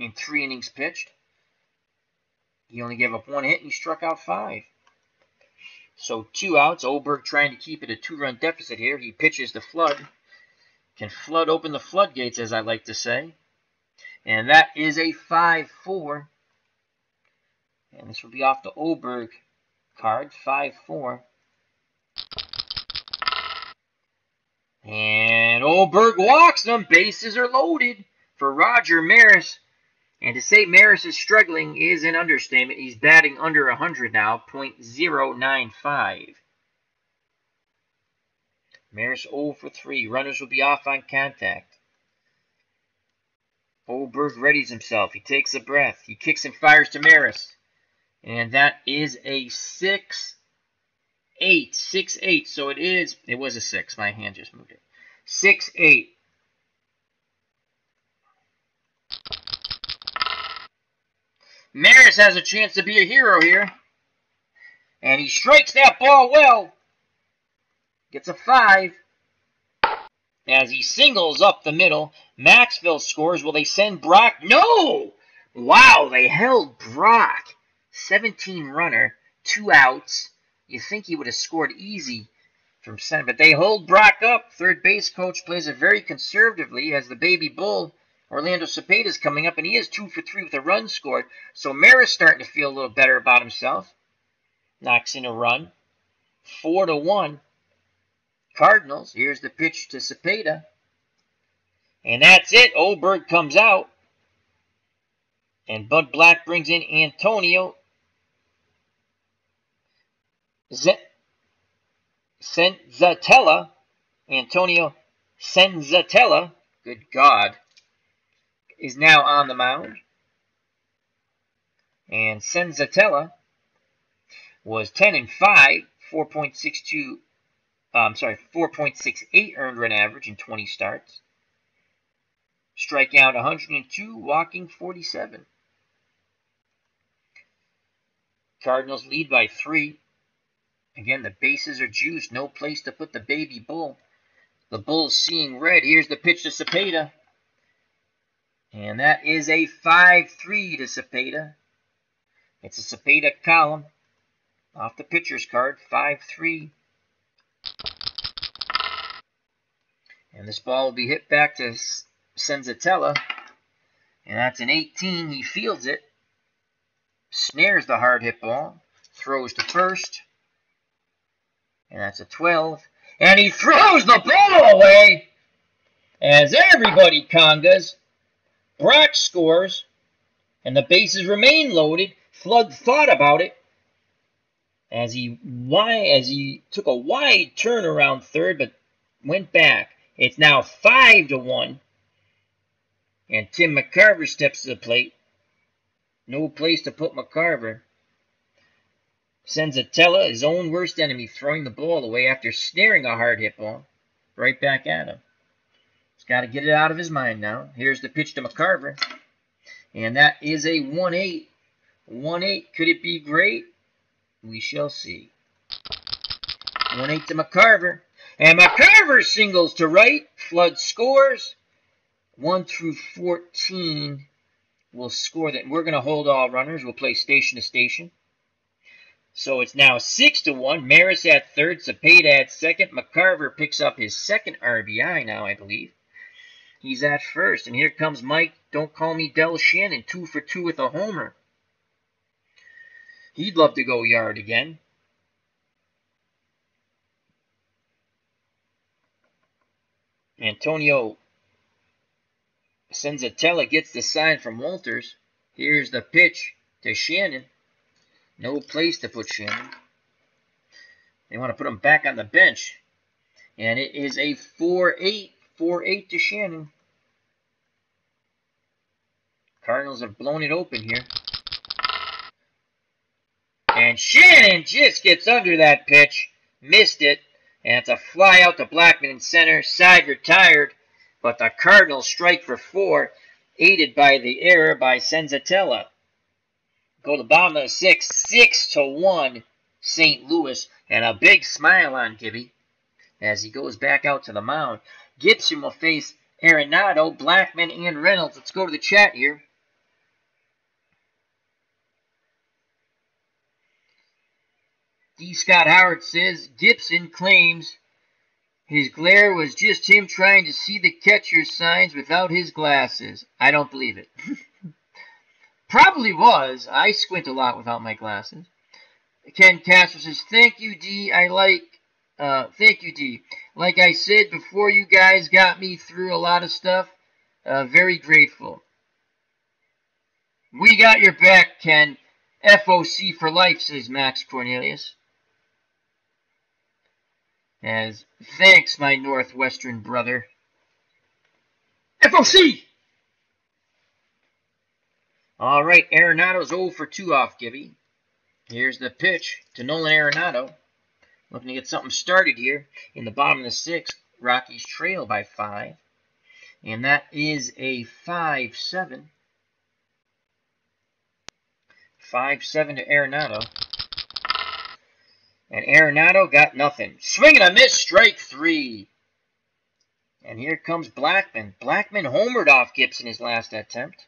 [SPEAKER 1] in 3 innings pitched. He only gave up 1 hit and he struck out 5. So 2 outs. Oberg trying to keep it a 2-run deficit here. He pitches to Flood. Can Flood open the floodgates, as I like to say. And that is a 5-4. And this will be off the Oberg card. 5-4. And Oberg walks them. Bases are loaded for Roger Maris. And to say Maris is struggling is an understatement. He's batting under 100 now, .095. Maris 0 for 3. Runners will be off on contact. Oberg readies himself. He takes a breath. He kicks and fires to Maris. And that is a 6-8. 6-8. So it was a 6. My hand just moved it. 6-8. Maris has a chance to be a hero here. And he strikes that ball well. Gets a 5. As he singles up the middle, Maxville scores. Will they send Brock? No! Wow, they held Brock. 17 runner, 2 outs. You think he would have scored easy from center, but they hold Brock up. Third base coach plays it very conservatively as the baby bull, Orlando Cepeda, is coming up, and he is 2 for 3 with a run scored. So Maris starting to feel a little better about himself. Knocks in a run. 4-1. Cardinals. Here's the pitch to Cepeda. And that's it. Oberg comes out. And Bud Black brings in Antonio Senzatella. Antonio Senzatella, good God, is now on the mound. And Senzatella was 10-5, 4.68 earned run average in 20 starts. Strikeout 102, walking 47. Cardinals lead by 3. Again, the bases are juiced. No place to put the baby bull. The bull's seeing red. Here's the pitch to Cepeda. And that is a 5-3 to Cepeda. It's a Cepeda column off the pitcher's card. 5-3. And this ball will be hit back to Senzatella. And that's an 18. He fields it. Snares the hard hit ball. Throws to first. And that's a 12. And he throws the ball away. As everybody congas. Brock scores. And the bases remain loaded. Flood thought about it. As he took a wide turn around third, but went back. It's now 5-1. And Tim McCarver steps to the plate. No place to put McCarver. Senzatella, his own worst enemy, throwing the ball away after snaring a hard hit ball. Right back at him. He's got to get it out of his mind now. Here's the pitch to McCarver. And that is a 1-8. 1-8. Could it be great? We shall see. 1-8 to McCarver. And McCarver singles to right. Flood scores. 1-14 will score that. We're going to hold all runners. We'll play station to station. So it's now 6-1. Maris at third. Cepeda at second. McCarver picks up his second RBI now, I believe. He's at first. And here comes Mike. Don't call me Del Shannon. 2 for 2 with a homer. He'd love to go yard again. Antonio Senzatella gets the sign from Walters. Here's the pitch to Shannon. No place to put Shannon. They want to put him back on the bench. And it is a 4-8. 4-8 to Shannon. Cardinals have blown it open here. And Shannon just gets under that pitch. Missed it. And it's a fly out to Blackman in center. Side retired. But the Cardinals strike for 4. Aided by the error by Senzatella. Go to the bottom of the 6th. 6-1 St. Louis. And a big smile on Gibby as he goes back out to the mound. Gibson will face Arenado, Blackman, and Reynolds. Let's go to the chat here. D. Scott Howard says Gibson claims his glare was just him trying to see the catcher's signs without his glasses. I don't believe it. Probably was. I squint a lot without my glasses. Ken Castro says, thank you, D. Thank you, D. Like I said before, you guys got me through a lot of stuff. Very grateful. We got your back, Ken. FOC for life, says Max Cornelius. As thanks, my Northwestern brother. FOC! All right, Arenado's 0 for 2 off Gibby. Here's the pitch to Nolan Arenado. Looking to get something started here in the bottom of the 6th. Rockies trail by 5. And that is a 5-7. 5-7 to Arenado. And Arenado got nothing. Swing and a miss, strike 3. And here comes Blackman. Blackman homered off Gibson his last attempt.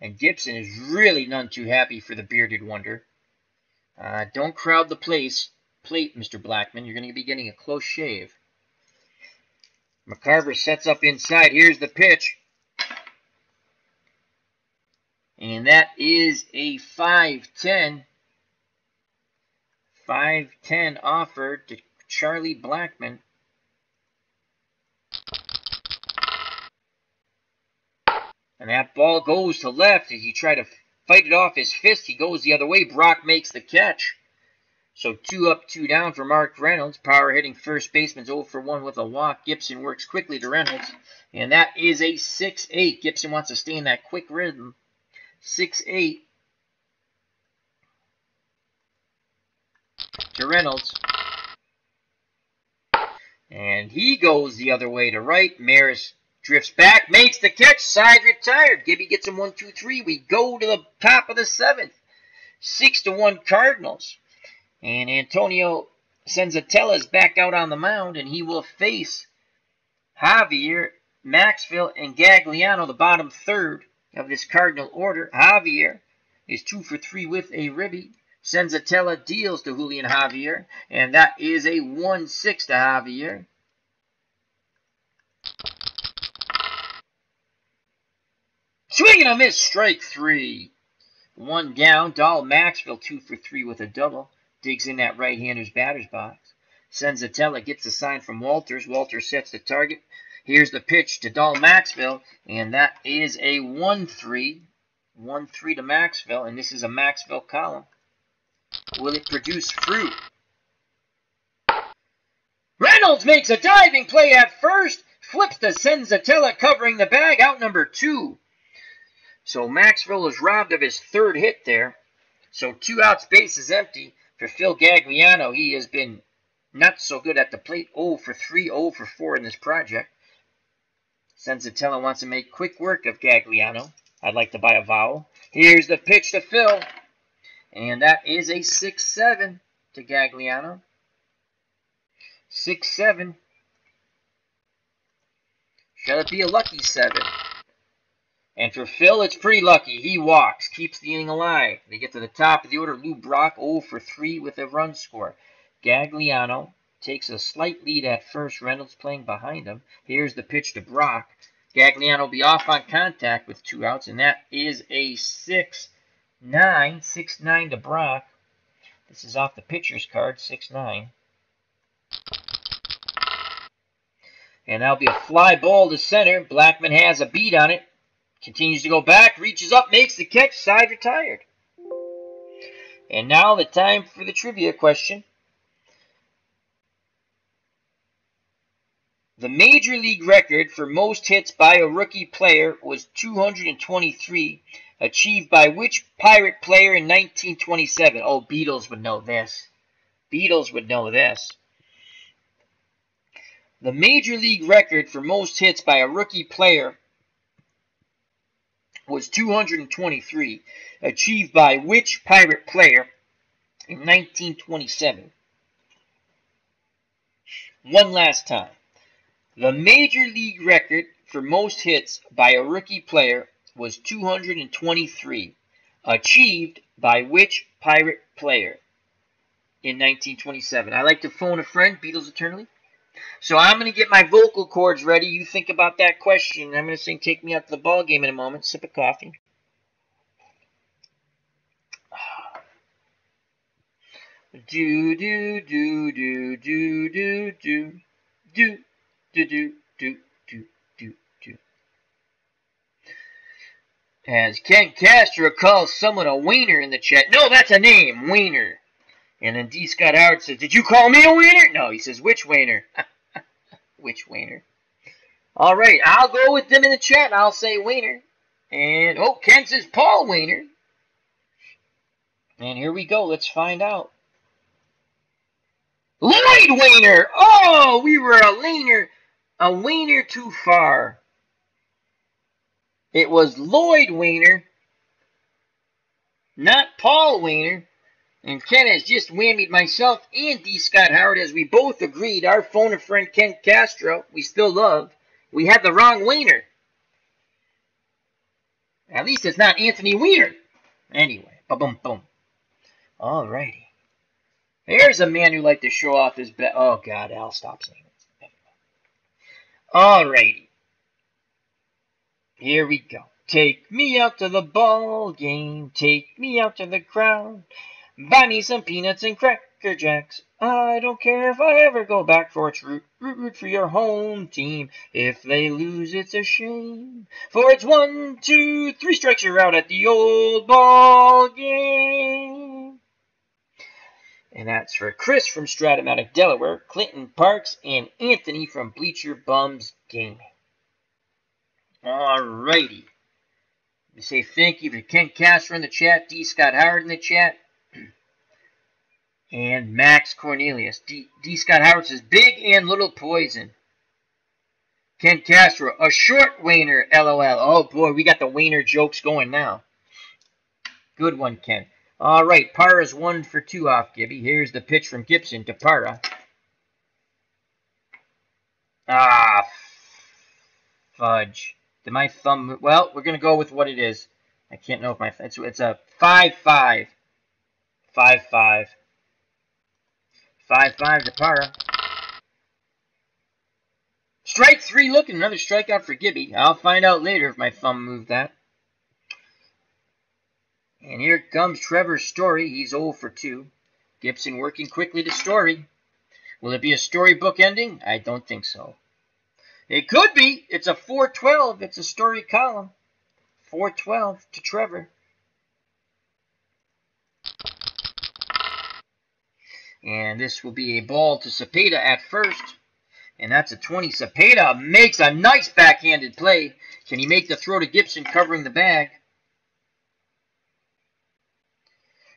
[SPEAKER 1] And Gibson is really none too happy for the bearded wonder. Don't crowd the plate, Mr. Blackman. You're going to be getting a close shave. McCarver sets up inside. Here's the pitch. And that is a 5-10. 5-10 offered to Charlie Blackman. And that ball goes to left as he tried to fight it off his fist. He goes the other way. Brock makes the catch. So 2 up, 2 down for Mark Reynolds. Power hitting first baseman's 0 for 1 with a walk. Gibson works quickly to Reynolds. And that is a 6-8. Gibson wants to stay in that quick rhythm. 6-8 to Reynolds. And he goes the other way to right. Maris drifts back, makes the catch, side retired. Gibby gets him 1, 2, 3. We go to the top of the 7th. 6-1 Cardinals. And Antonio Senzatella is back out on the mound, and he will face Javier, Maxfield, and Gagliano, the bottom third of this Cardinal order. Javier is 2 for 3 with a ribby. Senzatella deals to Julian Javier, and that is a 1-6 to Javier. Swing and a miss, strike 3. 1 down. Dahl Maxfield 2 for 3 with a double. Digs in that right-hander's batter's box. Senzatella gets a sign from Walters. Walters sets the target. Here's the pitch to Dahl Maxfield, and that is a 1-3. 1-3 to Maxfield, and this is a Maxfield column. Will it produce fruit? Reynolds makes a diving play at first. Flips to Senzatella covering the bag. Out number 2. So Maxfield is robbed of his 3rd hit there. So 2 outs, base is empty for Phil Gagliano. He has been not so good at the plate. 0 for 3, 0 for 4 in this project. Senzatella wants to make quick work of Gagliano. I'd like to buy a vowel. Here's the pitch to Phil. And that is a 6-7 to Gagliano. 6-7. Shall it be a lucky 7? And for Phil, it's pretty lucky. He walks, keeps the inning alive. They get to the top of the order. Lou Brock 0 for 3 with a run score. Gagliano takes a slight lead at first. Reynolds playing behind him. Here's the pitch to Brock. Gagliano will be off on contact with 2 outs, and that is a 6-9. 6-9 to Brock. This is off the pitcher's card, 6-9. And that'll be a fly ball to center. Blackman has a beat on it. Continues to go back, reaches up, makes the catch, side retired. And now the time for the trivia question. The Major League record for most hits by a rookie player was 223, achieved by which Pirate player in 1927? Oh, Beatles would know this. Beatles would know this. The Major League record for most hits by a rookie player was 223, achieved by which Pirate player in 1927? One last time. The Major League record for most hits by a rookie player was 223, achieved by which Pirate player in 1927? I like to phone a friend, Beatles eternally. So I'm going to get my vocal cords ready. You think about that question. I'm going to sing Take Me Out to the Ball Game in a moment. Sip of coffee. Do do do do do do do do do do do do do do. As Ken Castro calls someone a wiener in the chat. No, that's a name, wiener. And then D. Scott Howard says, "Did you call me a wiener?" No, he says, "Which wiener?" Which wiener? All right, I'll go with them in the chat. I'll say wiener. And, oh, Ken says Paul Wiener. And here we go. Let's find out. Lloyd Wiener. Oh, we were a wiener too far. It was Lloyd Wiener, not Paul Wiener. And Ken has just whammied myself and D. Scott Howard as we both agreed. Our phone a friend Ken Castro, we still love, We had the wrong Wiener. At least it's not Anthony Weiner. Anyway, ba-boom, boom. Alrighty. Here's a man who liked to show off his bet. Oh, God, I'll stop saying it. Alrighty. Here we go. Take me out to the ball game. Take me out to the crowd. Buy me some peanuts and Cracker Jacks. I don't care if I ever go back, for it's root for your home team. If they lose, it's a shame. For it's 1, 2, 3 strikes, you're out at the old ball game. And that's for Chris from Strat-O-Matic, Delaware, Clinton Parks, and Anthony from Bleacher Bums Gaming. Alrighty. We say thank you to Ken Castro in the chat, D. Scott Howard in the chat, and Max Cornelius. D. Scott Howard says, big and little poison. Ken Castro, a short Wiener, LOL. Oh boy, we got the Wiener jokes going now. Good one, Ken. All right, Parra's 1 for 2 off Gibby. Here's the pitch from Gibson to Parra. Ah, fudge. Did my thumb... Well, we're going to go with what it is. I can't know if my... It's a 5-5. 5-5. 5-5 to Parra. Strike 3 looking. Another strikeout for Gibby. I'll find out later if my thumb moved that. And here comes Trevor Story. He's 0 for 2. Gibson working quickly to Story. Will it be a storybook ending? I don't think so. It could be. It's a 4-12. It's a Story column. 4-12 to Trevor. And this will be a ball to Cepeda at first. And that's a 20. Cepeda makes a nice backhanded play. Can he make the throw to Gibson covering the bag?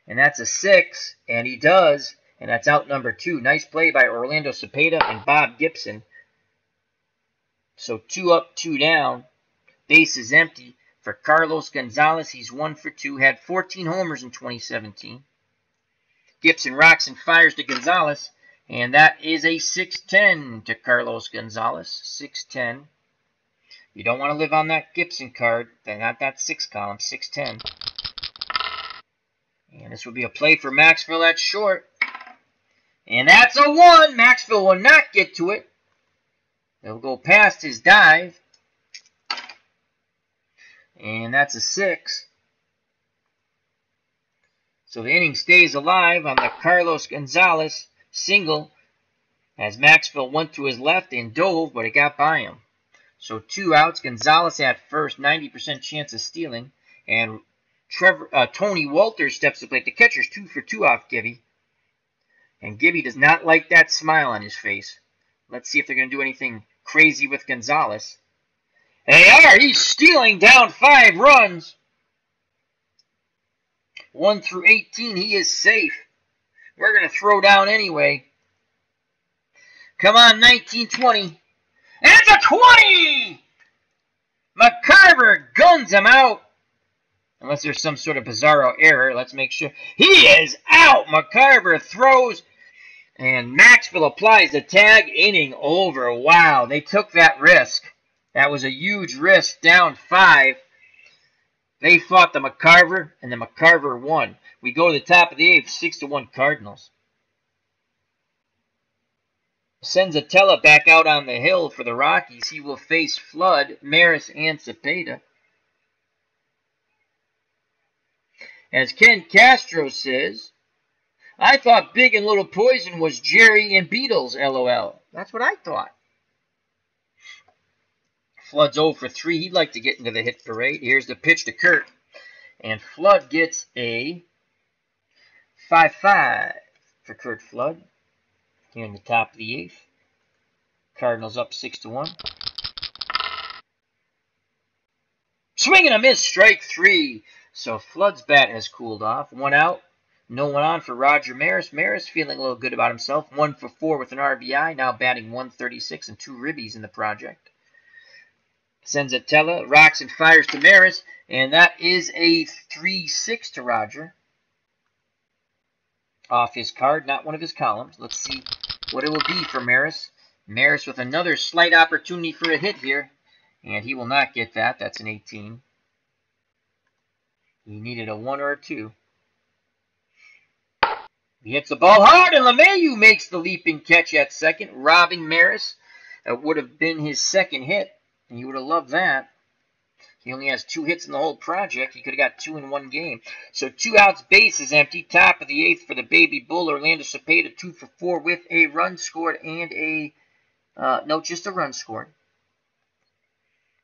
[SPEAKER 1] And that's a 6. And he does. And that's out number 2. Nice play by Orlando Cepeda and Bob Gibson. So 2 up, 2 down. Base is empty for Carlos Gonzalez. He's 1 for 2. Had 14 homers in 2017. Gibson rocks and fires to Gonzalez. And that is a 6-10 to Carlos Gonzalez. 6-10. You don't want to live on that Gibson card. Then not that 6 column. 6-10. And this will be a play for Maxville at short. And that's a 1. Maxville will not get to it. It'll go past his dive. And that's a 6. So the inning stays alive on the Carlos Gonzalez single as Maxville went to his left and dove, but it got by him. So 2 outs. Gonzalez at first, 90% chance of stealing. And Tony Walters steps to plate. The catcher's 2 for 2 off Gibby. And Gibby does not like that smile on his face. Let's see if they're going to do anything crazy with Gonzalez. They are! He's stealing down 5 runs. 1 through 18, he is safe. We're going to throw down anyway. Come on, 19-20. And it's a 20! McCarver guns him out. Unless there's some sort of bizarro error. Let's make sure. He is out! McCarver throws. And Maxville applies the tag. Inning over. Wow, they took that risk. That was a huge risk. Down 5. They fought the McCarver, and the McCarver won. We go to the top of the 8th, 6-1 Cardinals. Senzatella back out on the hill for the Rockies. He will face Flood, Maris, and Cepeda. As Ken Castro says, I thought Big and Little Poison was Jerry and Beatles, LOL. That's what I thought. Flood's 0 for 3. He'd like to get into the hit parade. Here's the pitch to Kurt. And Flood gets a 5-5 for Kurt Flood. Here in the top of the 8th. Cardinals up 6-1. Swing and a miss. Strike 3. So Flood's bat has cooled off. 1 out. No one on for Roger Maris. Maris feeling a little good about himself. 1 for 4 with an RBI. Now batting 136 and 2 ribbies in the project. Senzatella rocks and fires to Maris, and that is a 3-6 to Roger. Off his card, not one of his columns. Let's see what it will be for Maris. Maris with another slight opportunity for a hit here, and he will not get that. That's an 18. He needed a 1 or a 2. He hits the ball hard, and LeMahieu makes the leaping catch at second, robbing Maris. That would have been his second hit, and he would have loved that. He only has 2 hits in the whole project. He could have got 2 in one game. So 2 outs, base is empty. Top of the 8th for the Baby Bull. Orlando Cepeda 2 for 4 with a run scored and a just a run scored.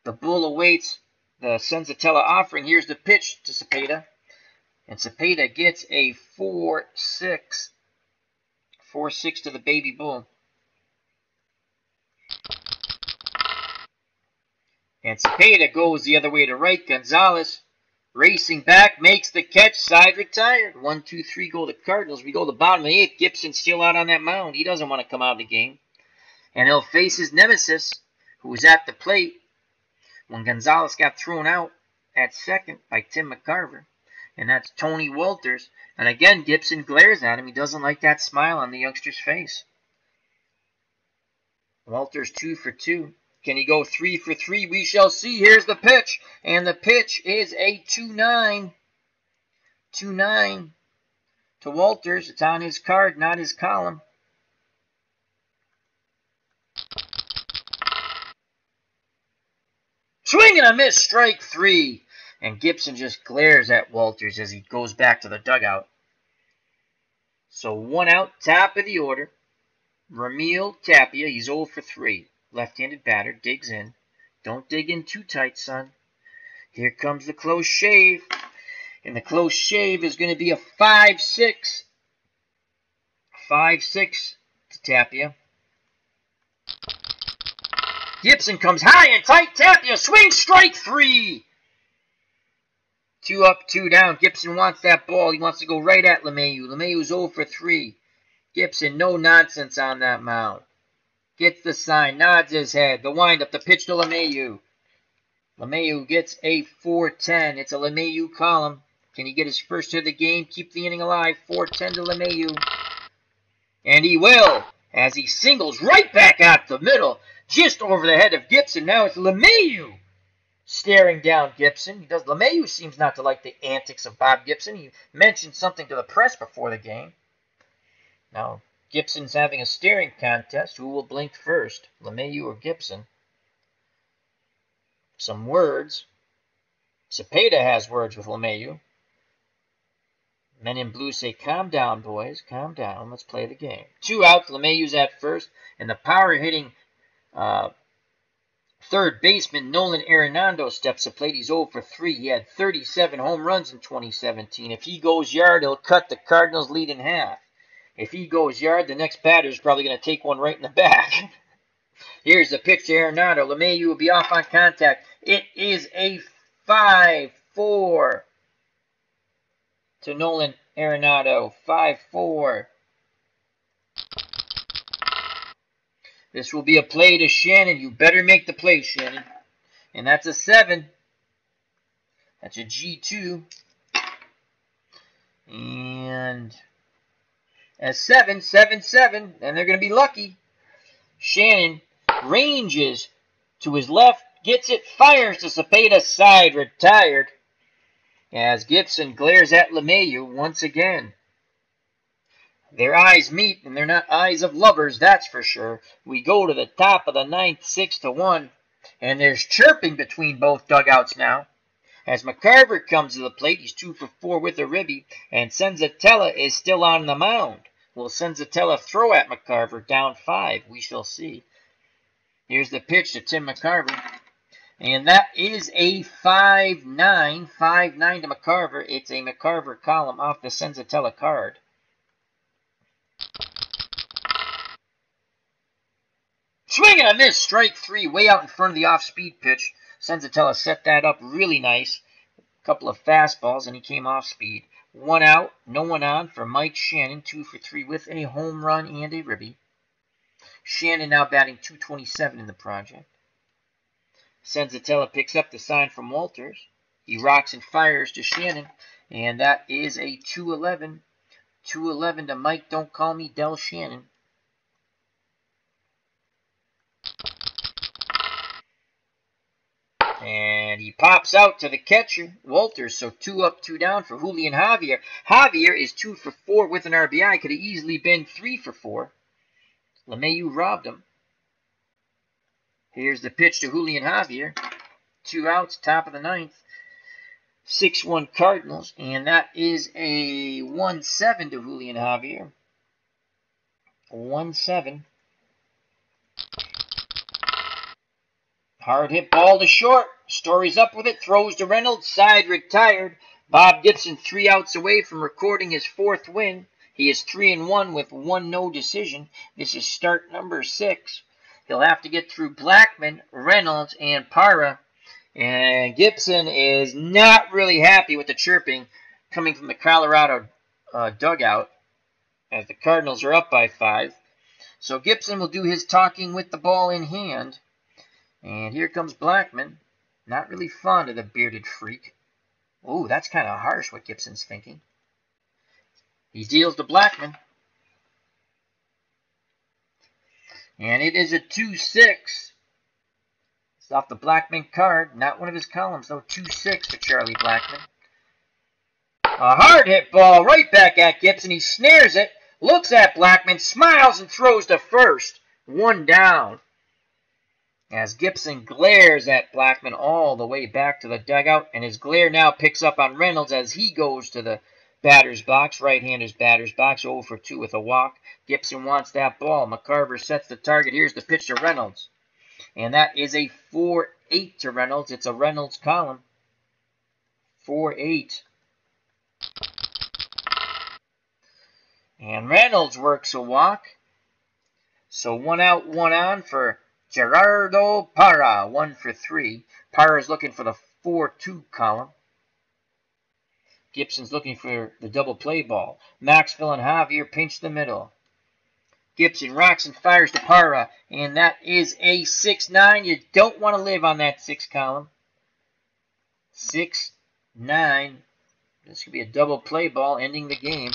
[SPEAKER 1] The Bull awaits the Senzatella offering. Here's the pitch to Cepeda. And Cepeda gets a 4-6. 4-6 to the Baby Bull. And Cepeda goes the other way to right. Gonzalez racing back, makes the catch, side retired. 1-2-3 go to Cardinals. We go to the bottom of the 8th. Gibson still out on that mound. He doesn't want to come out of the game. And he'll face his nemesis, who was at the plate when Gonzalez got thrown out at second by Tim McCarver. And that's Tony Wolters. And again, Gibson glares at him. He doesn't like that smile on the youngster's face. Wolters 2 for 2. Can he go 3 for 3? We shall see. Here's the pitch. And the pitch is a 2-9. 2-9 to Wolters. It's on his card, not his column. Swing and a miss, strike 3. And Gibson just glares at Wolters as he goes back to the dugout. So 1 out, top of the order. Ramil Tapia, he's 0 for 3. Left-handed batter, digs in. Don't dig in too tight, son. Here comes the close shave. And the close shave is going to be a 5-6. 5-6 to Tapia. Gibson comes high and tight. Tapia swings, strike 3. 2 up, 2 down. Gibson wants that ball. He wants to go right at LeMahieu. LeMahieu's 0 for 3. Gibson, no nonsense on that mound. Gets the sign, nods his head. The windup, the pitch to LeMahieu. LeMahieu gets a 4-10. It's a LeMahieu column. Can he get his first hit of the game? Keep the inning alive. 4-10 to LeMahieu. And he will, as he singles right back out the middle, just over the head of Gibson. Now it's LeMahieu staring down Gibson. LeMahieu seems not to like the antics of Bob Gibson. He mentioned something to the press before the game. Now, Gibson's having a staring contest. Who will blink first, LeMahieu or Gibson? Some words. Cepeda has words with LeMahieu. Men in blue say, calm down, boys. Calm down. Let's play the game. 2 outs. LeMahieu's at first. And the power-hitting third baseman Nolan Arenado steps to plate. He's 0 for 3. He had 37 home runs in 2017. If he goes yard, he'll cut the Cardinals' lead in half. If he goes yard, the next batter is probably going to take one right in the back. Here's the pitch to Arenado. LeMahieu will be off on contact. It is a 5-4 to Nolan Arenado. 5-4. This will be a play to Shannon. You better make the play, Shannon. And that's a 7. That's a G2. And a 7, 7-7. And they're going to be lucky. Shannon ranges to his left. Gets it. Fires to Cepeda's side. Retired. As Gibson glares at LeMahieu once again. Their eyes meet, and they're not eyes of lovers, that's for sure. We go to the top of the 9th, 6-1, and there's chirping between both dugouts now. As McCarver comes to the plate, he's 2 for 4 with a ribby, and Senzatella is still on the mound. Will Senzatella throw at McCarver down 5? We shall see. Here's the pitch to Tim McCarver, and that is a 5-9. 5-9 to McCarver. It's a McCarver column off the Senzatella card. Swing and a miss, strike 3, way out in front of the off-speed pitch. Senzatella set that up really nice. A couple of fastballs, and he came off-speed. 1 out, no one on for Mike Shannon, 2 for 3 with a home run and a ribby. Shannon now batting .227 in the project. Senzatella picks up the sign from Wolters. He rocks and fires to Shannon, and that is a 2-11. 2-11 to Mike, don't call me Del Shannon. And he pops out to the catcher, Walters. So 2 up, 2 down for Julian Javier. Javier is 2 for 4 with an RBI. Could have easily been 3 for 4. LeMahieu robbed him. Here's the pitch to Julian Javier. 2 outs, top of the 9th. 6-1 Cardinals. And that is a 1-7 to Julian Javier. 1-7. Hard hit ball to short. Story's up with it. Throws to Reynolds. Side retired. Bob Gibson 3 outs away from recording his 4th win. He is 3-1 with 1 no decision. This is start number 6. He'll have to get through Blackman, Reynolds, and Parra. And Gibson is not really happy with the chirping coming from the Colorado dugout as the Cardinals are up by 5. So Gibson will do his talking with the ball in hand. And here comes Blackman. Not really fond of the bearded freak. Oh, that's kind of harsh what Gibson's thinking. He deals to Blackman. And it is a 2-6. It's off the Blackman card. Not one of his columns, though. 2-6 to Charlie Blackman. A hard hit ball right back at Gibson. He snares it. Looks at Blackman. Smiles and throws to first. 1 down. As Gibson glares at Blackman all the way back to the dugout. And his glare now picks up on Reynolds as he goes to the batter's box. Right-hander's batter's box. 0 for 2 with a walk. Gibson wants that ball. McCarver sets the target. Here's the pitch to Reynolds. And that is a 4-8 to Reynolds. It's a Reynolds column. 4-8. And Reynolds works a walk. So 1 out, 1 on for Gerardo Parra. 1 for 3. Parra is looking for the 4-2 column. Gibson's looking for the double play ball. Maxville and Javier pinch the middle. Gibson rocks and fires to Parra. And that is a 6-9. You don't want to live on that 6 column. 6-9. This could be a double play ball ending the game.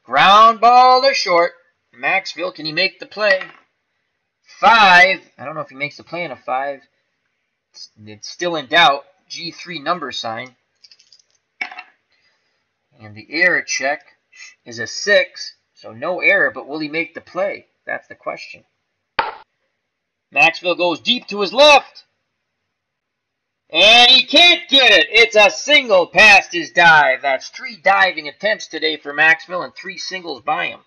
[SPEAKER 1] Ground ball to short. Maxville, can he make the play? 5. I don't know if he makes the play in a 5. It's still in doubt. G3 number sign. And the error check is a 6. So no error, but will he make the play? That's the question. Maxville goes deep to his left. And he can't get it. It's a single past his dive. That's 3 diving attempts today for Maxville and 3 singles by him.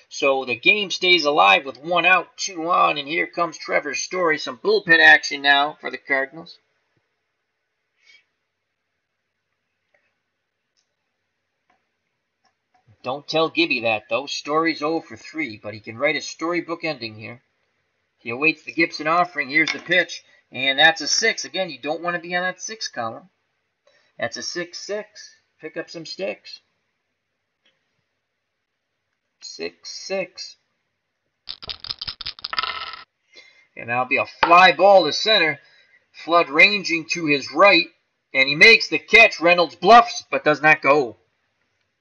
[SPEAKER 1] So the game stays alive with 1 out, 2 on. And here comes Trevor Story. Some bullpen action now for the Cardinals. Don't tell Gibby that, though. Story's 0 for 3, but he can write a storybook ending here. He awaits the Gibson offering. Here's the pitch, and that's a 6. Again, you don't want to be on that 6 column. That's a 6-6. Pick up some sticks. 6-6. And that'll be a fly ball to center. Flood ranging to his right, and he makes the catch. Reynolds bluffs, but does not go.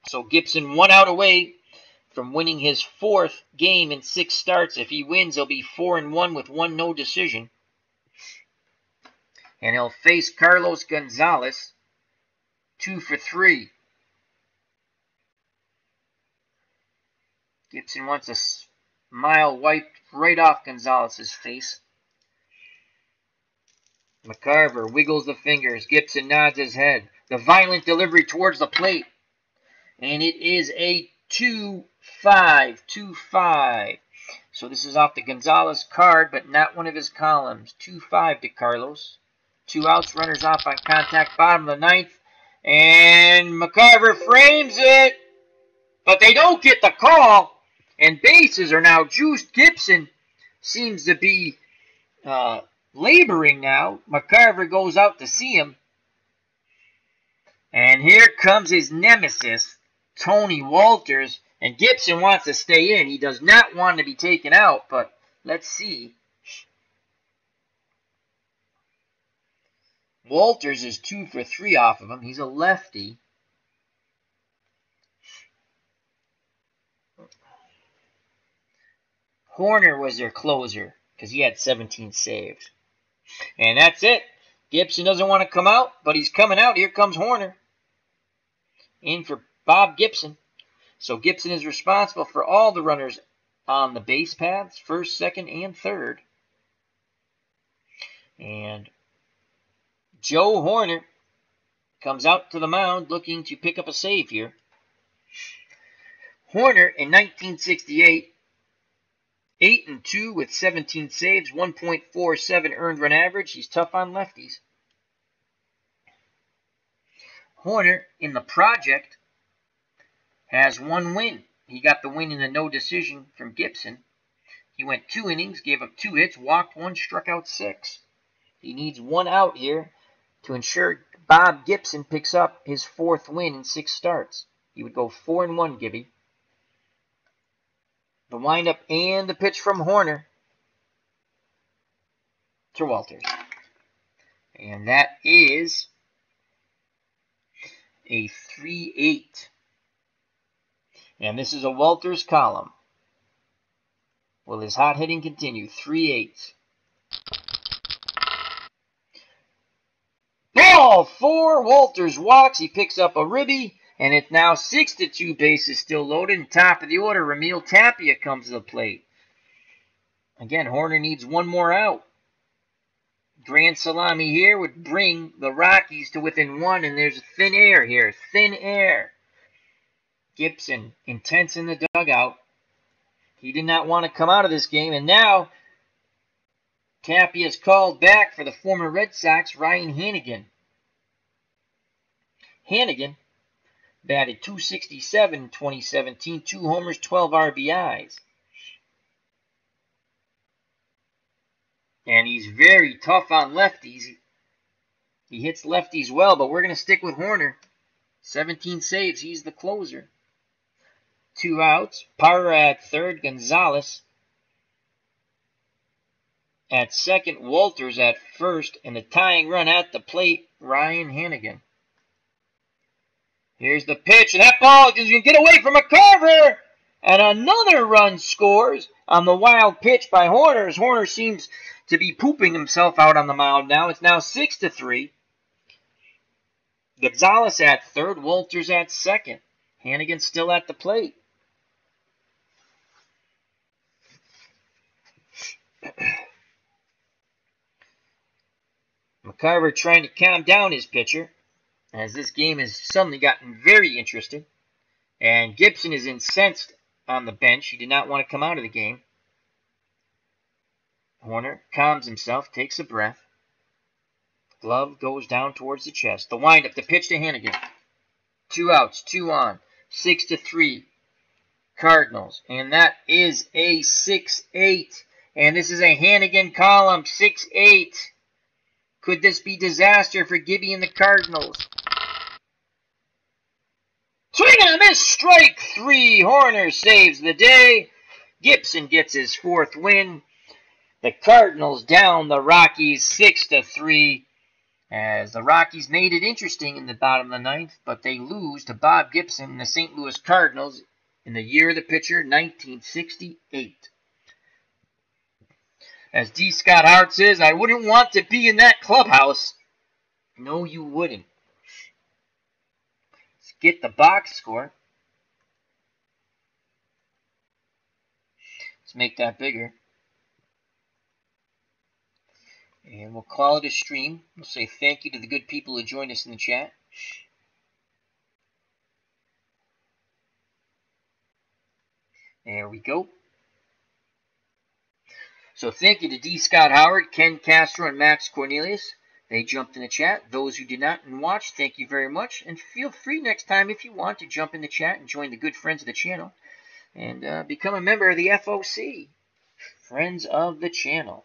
[SPEAKER 1] So Gibson 1 out away from winning his 4th game in 6 starts. If he wins, he'll be 4-1 with 1 no decision. And he'll face Carlos Gonzalez, 2 for 3. Gibson wants a smile wiped right off Gonzalez's face. McCarver wiggles the fingers. Gibson nods his head. The violent delivery towards the plate. And it is a 2-5. 2-5. So this is off the Gonzalez card, but not one of his columns. 2-5 to Carlos. 2 outs, runners off on contact, bottom of the 9th. And McCarver frames it. But they don't get the call. And bases are now juiced. Gibson seems to be laboring now. McCarver goes out to see him. And here comes his nemesis, Tony Walters, and Gibson wants to stay in. He does not want to be taken out, but let's see. Walters is 2 for 3 off of him. He's a lefty. Horner was their closer because he had 17 saves. And that's it. Gibson doesn't want to come out, but he's coming out. Here comes Horner. In for Bob Gibson. So Gibson is responsible for all the runners on the base paths, first, second, and third. And Joe Horner comes out to the mound looking to pick up a save here. Horner in 1968, 8-2 with 17 saves, 1.47 earned run average. He's tough on lefties. Horner in the project has 1 win. He got the win in a no decision from Gibson. He went 2 innings, gave up 2 hits, walked 1, struck out 6. He needs 1 out here to ensure Bob Gibson picks up his 4th win in 6 starts. He would go 4-1, Gibby. The windup and the pitch from Horner to Walters. And that is a 3-8. And this is a Walters column. Will his hot hitting continue? 3-8. Ball 4. Walters walks. He picks up a ribby. And it's now 6-2, bases still loaded. And top of the order, Ramil Tapia comes to the plate. Again, Horner needs 1 more out. Grand salami here would bring the Rockies to within 1, and there's thin air here. Thin air. Gibson, intense in the dugout. He did not want to come out of this game, and now Tapia's called back for the former Red Sox, Ryan Hannigan. Hannigan batted .267 in 2017, 2 homers, 12 RBIs. And he's very tough on lefties. He hits lefties well, but we're going to stick with Horner. 17 saves, he's the closer. 2 outs, Parra at third, Gonzalez at second, Walters at first, and the tying run at the plate, Ryan Hannigan. Here's the pitch, and that ball is going to get away from McCarver, and another run scores on the wild pitch by Horner. As Horner seems to be pooping himself out on the mound now. It's now 6-3. Gonzalez at third, Walters at second. Hannigan still at the plate. McCarver trying to calm down his pitcher, as this game has suddenly gotten very interesting. And Gibson is incensed on the bench. He did not want to come out of the game. Horner calms himself, takes a breath. Glove goes down towards the chest. The windup, the pitch to Hannigan. 2 outs, 2 on. 6-3. Cardinals. And that is a 6-8. And this is a Hannigan column. 6-8. Could this be disaster for Gibby and the Cardinals? Swing and a miss, strike 3. Horner saves the day. Gibson gets his 4th win. The Cardinals down the Rockies 6-3. As the Rockies made it interesting in the bottom of the 9th, but they lose to Bob Gibson and the St. Louis Cardinals in the year of the pitcher, 1968. As D. Scott Howard says, I wouldn't want to be in that clubhouse. No, you wouldn't. Let's get the box score. Let's make that bigger. And we'll call it a stream. We'll say thank you to the good people who joined us in the chat. There we go. So thank you to D. Scott Howard, Ken Castro, and Max Cornelius. They jumped in the chat. Those who did not and watched, thank you very much. And feel free next time if you want to jump in the chat and join the good friends of the channel. And become a member of the FOC. Friends of the channel.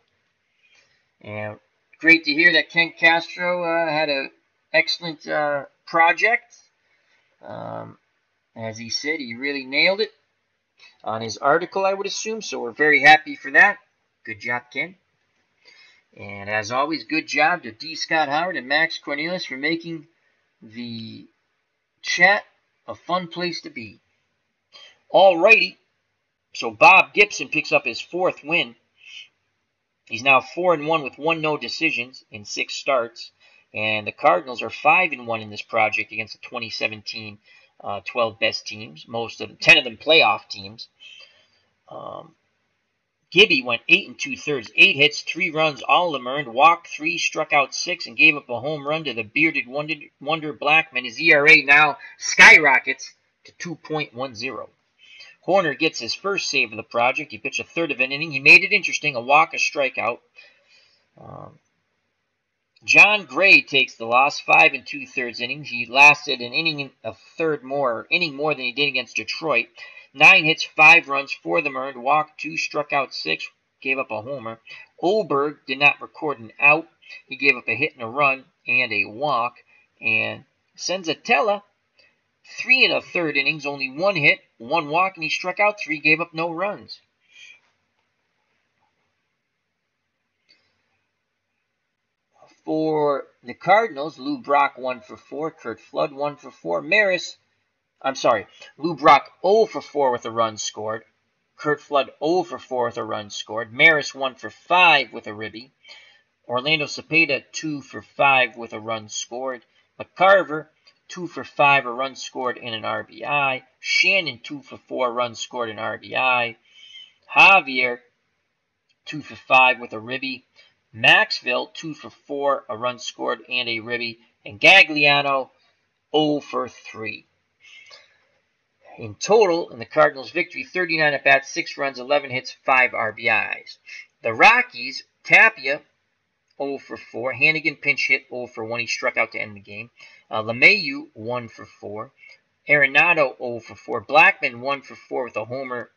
[SPEAKER 1] And great to hear that Ken Castro had an excellent project. As he said, he really nailed it on his article, I would assume. So we're very happy for that. Good job, Ken. And as always, good job to D. Scott Howard and Max Cornelius for making the chat a fun place to be. Alrighty. So Bob Gibson picks up his 4th win. He's now 4-1 with 1 no decisions in 6 starts. And the Cardinals are 5-1 in this project against the 2017 12 best teams. 10 of them playoff teams. Gibby went 8 2/3, 8 hits, 3 runs, all of them earned, walked 3, struck out 6, and gave up a home run to the bearded wonder Blackman. His ERA now skyrockets to 2.10. Horner gets his first save of the project. He pitched a third of an inning. He made it interesting, a walk, a strikeout. John Gray takes the loss, 5 2/3 innings. He lasted an inning more than he did against Detroit. 9 hits, 5 runs, 4 of them earned, walked 2, struck out 6, gave up a homer. Oberg did not record an out. He gave up a hit and a run and a walk. And Senzatella, 3 1/3 innings, only 1 hit, 1 walk, and he struck out 3, gave up no runs. For the Cardinals, Lou Brock 1 for 4, Curt Flood 1 for 4, Lou Brock 0 for 4 with a run scored, Curt Flood 0 for 4 with a run scored, Maris 1 for 5 with a ribby, Orlando Cepeda 2 for 5 with a run scored, McCarver 2 for 5, a run scored and an RBI, Shannon 2 for 4, run scored and RBI, Javier 2 for 5 with a ribby, Maxville 2 for 4, a run scored and a ribby, and Gagliano 0 for 3. In total, in the Cardinals' victory, 39 at-bats, 6 runs, 11 hits, 5 RBIs. The Rockies, Tapia 0 for 4, Hannigan pinch hit 0 for 1, he struck out to end the game. LeMahieu 1 for 4, Arenado 0 for 4, Blackman 1 for 4 with a homer,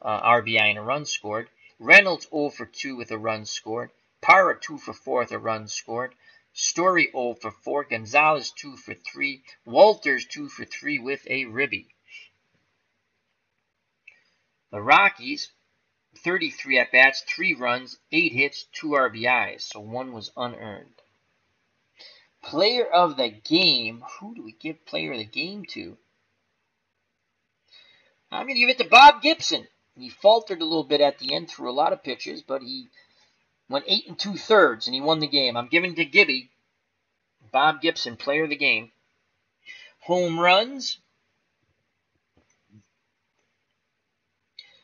[SPEAKER 1] RBI and a run scored. Reynolds 0 for 2 with a run scored. Parra 2 for 4 with a run scored. Story 0 for 4. Gonzalez 2 for 3. Walters 2 for 3 with a ribby. The Rockies, 33 at-bats, 3 runs, 8 hits, 2 RBIs, so 1 was unearned. Player of the game, who do we give player of the game to? I'm going to give it to Bob Gibson. He faltered a little bit at the end, threw a lot of pitches, but he went 8 2/3, and he won the game. I'm giving to Gibby. Bob Gibson, player of the game. Home runs.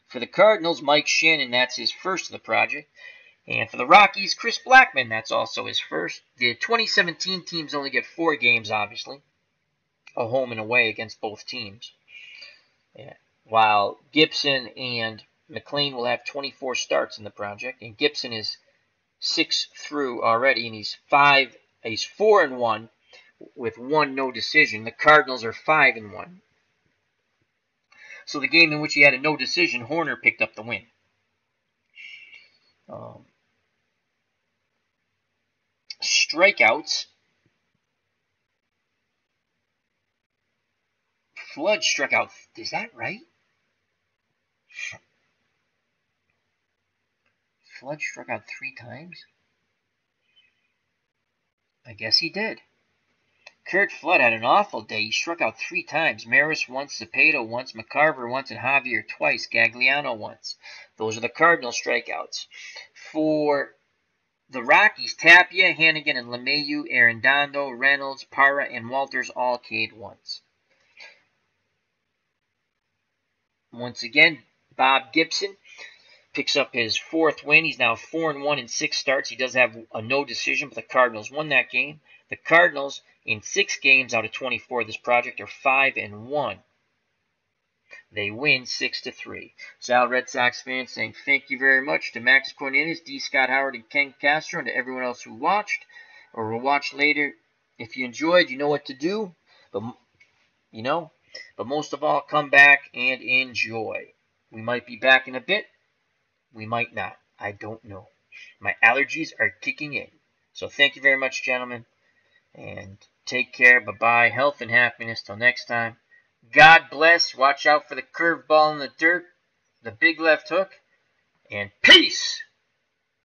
[SPEAKER 1] For the Cardinals, Mike Shannon, that's his first of the project. And for the Rockies, Chris Blackman, that's also his first. The 2017 teams only get 4 games, obviously. A home and away against both teams. Yeah. While Gibson and McLain will have 24 starts in the project. And Gibson is 6 through already, and he's 4-1 with 1 no decision. The Cardinals are 5-1. So the game in which he had a no decision, Horner picked up the win. Strikeouts. Flood struck out. Is that right? Flood struck out 3 times? I guess he did. Curt Flood had an awful day. He struck out 3 times. Maris once, Cepeda once, McCarver once, and Javier twice. Gagliano once. Those are the Cardinal strikeouts. For the Rockies, Tapia, Hannigan, and LeMahieu, Arredondo, Reynolds, Parra, and Walters all K'd once. Once again, Bob Gibson picks up his 4th win. He's now 4-1 in 6 starts. He does have a no decision, but the Cardinals won that game. The Cardinals, in 6 games out of 24 of this project, are 5-1. They win 6-3. Sal Red Sox fans saying thank you very much to Max Cornelius, D. Scott Howard, and Ken Castro, and to everyone else who watched or will watch later. If you enjoyed, you know what to do. But most of all, come back and enjoy. We might be back in a bit. We might not. I don't know. My allergies are kicking in. So thank you very much, gentlemen. And take care. Bye-bye. Health and happiness. Till next time. God bless. Watch out for the curveball in the dirt. The big left hook. And peace.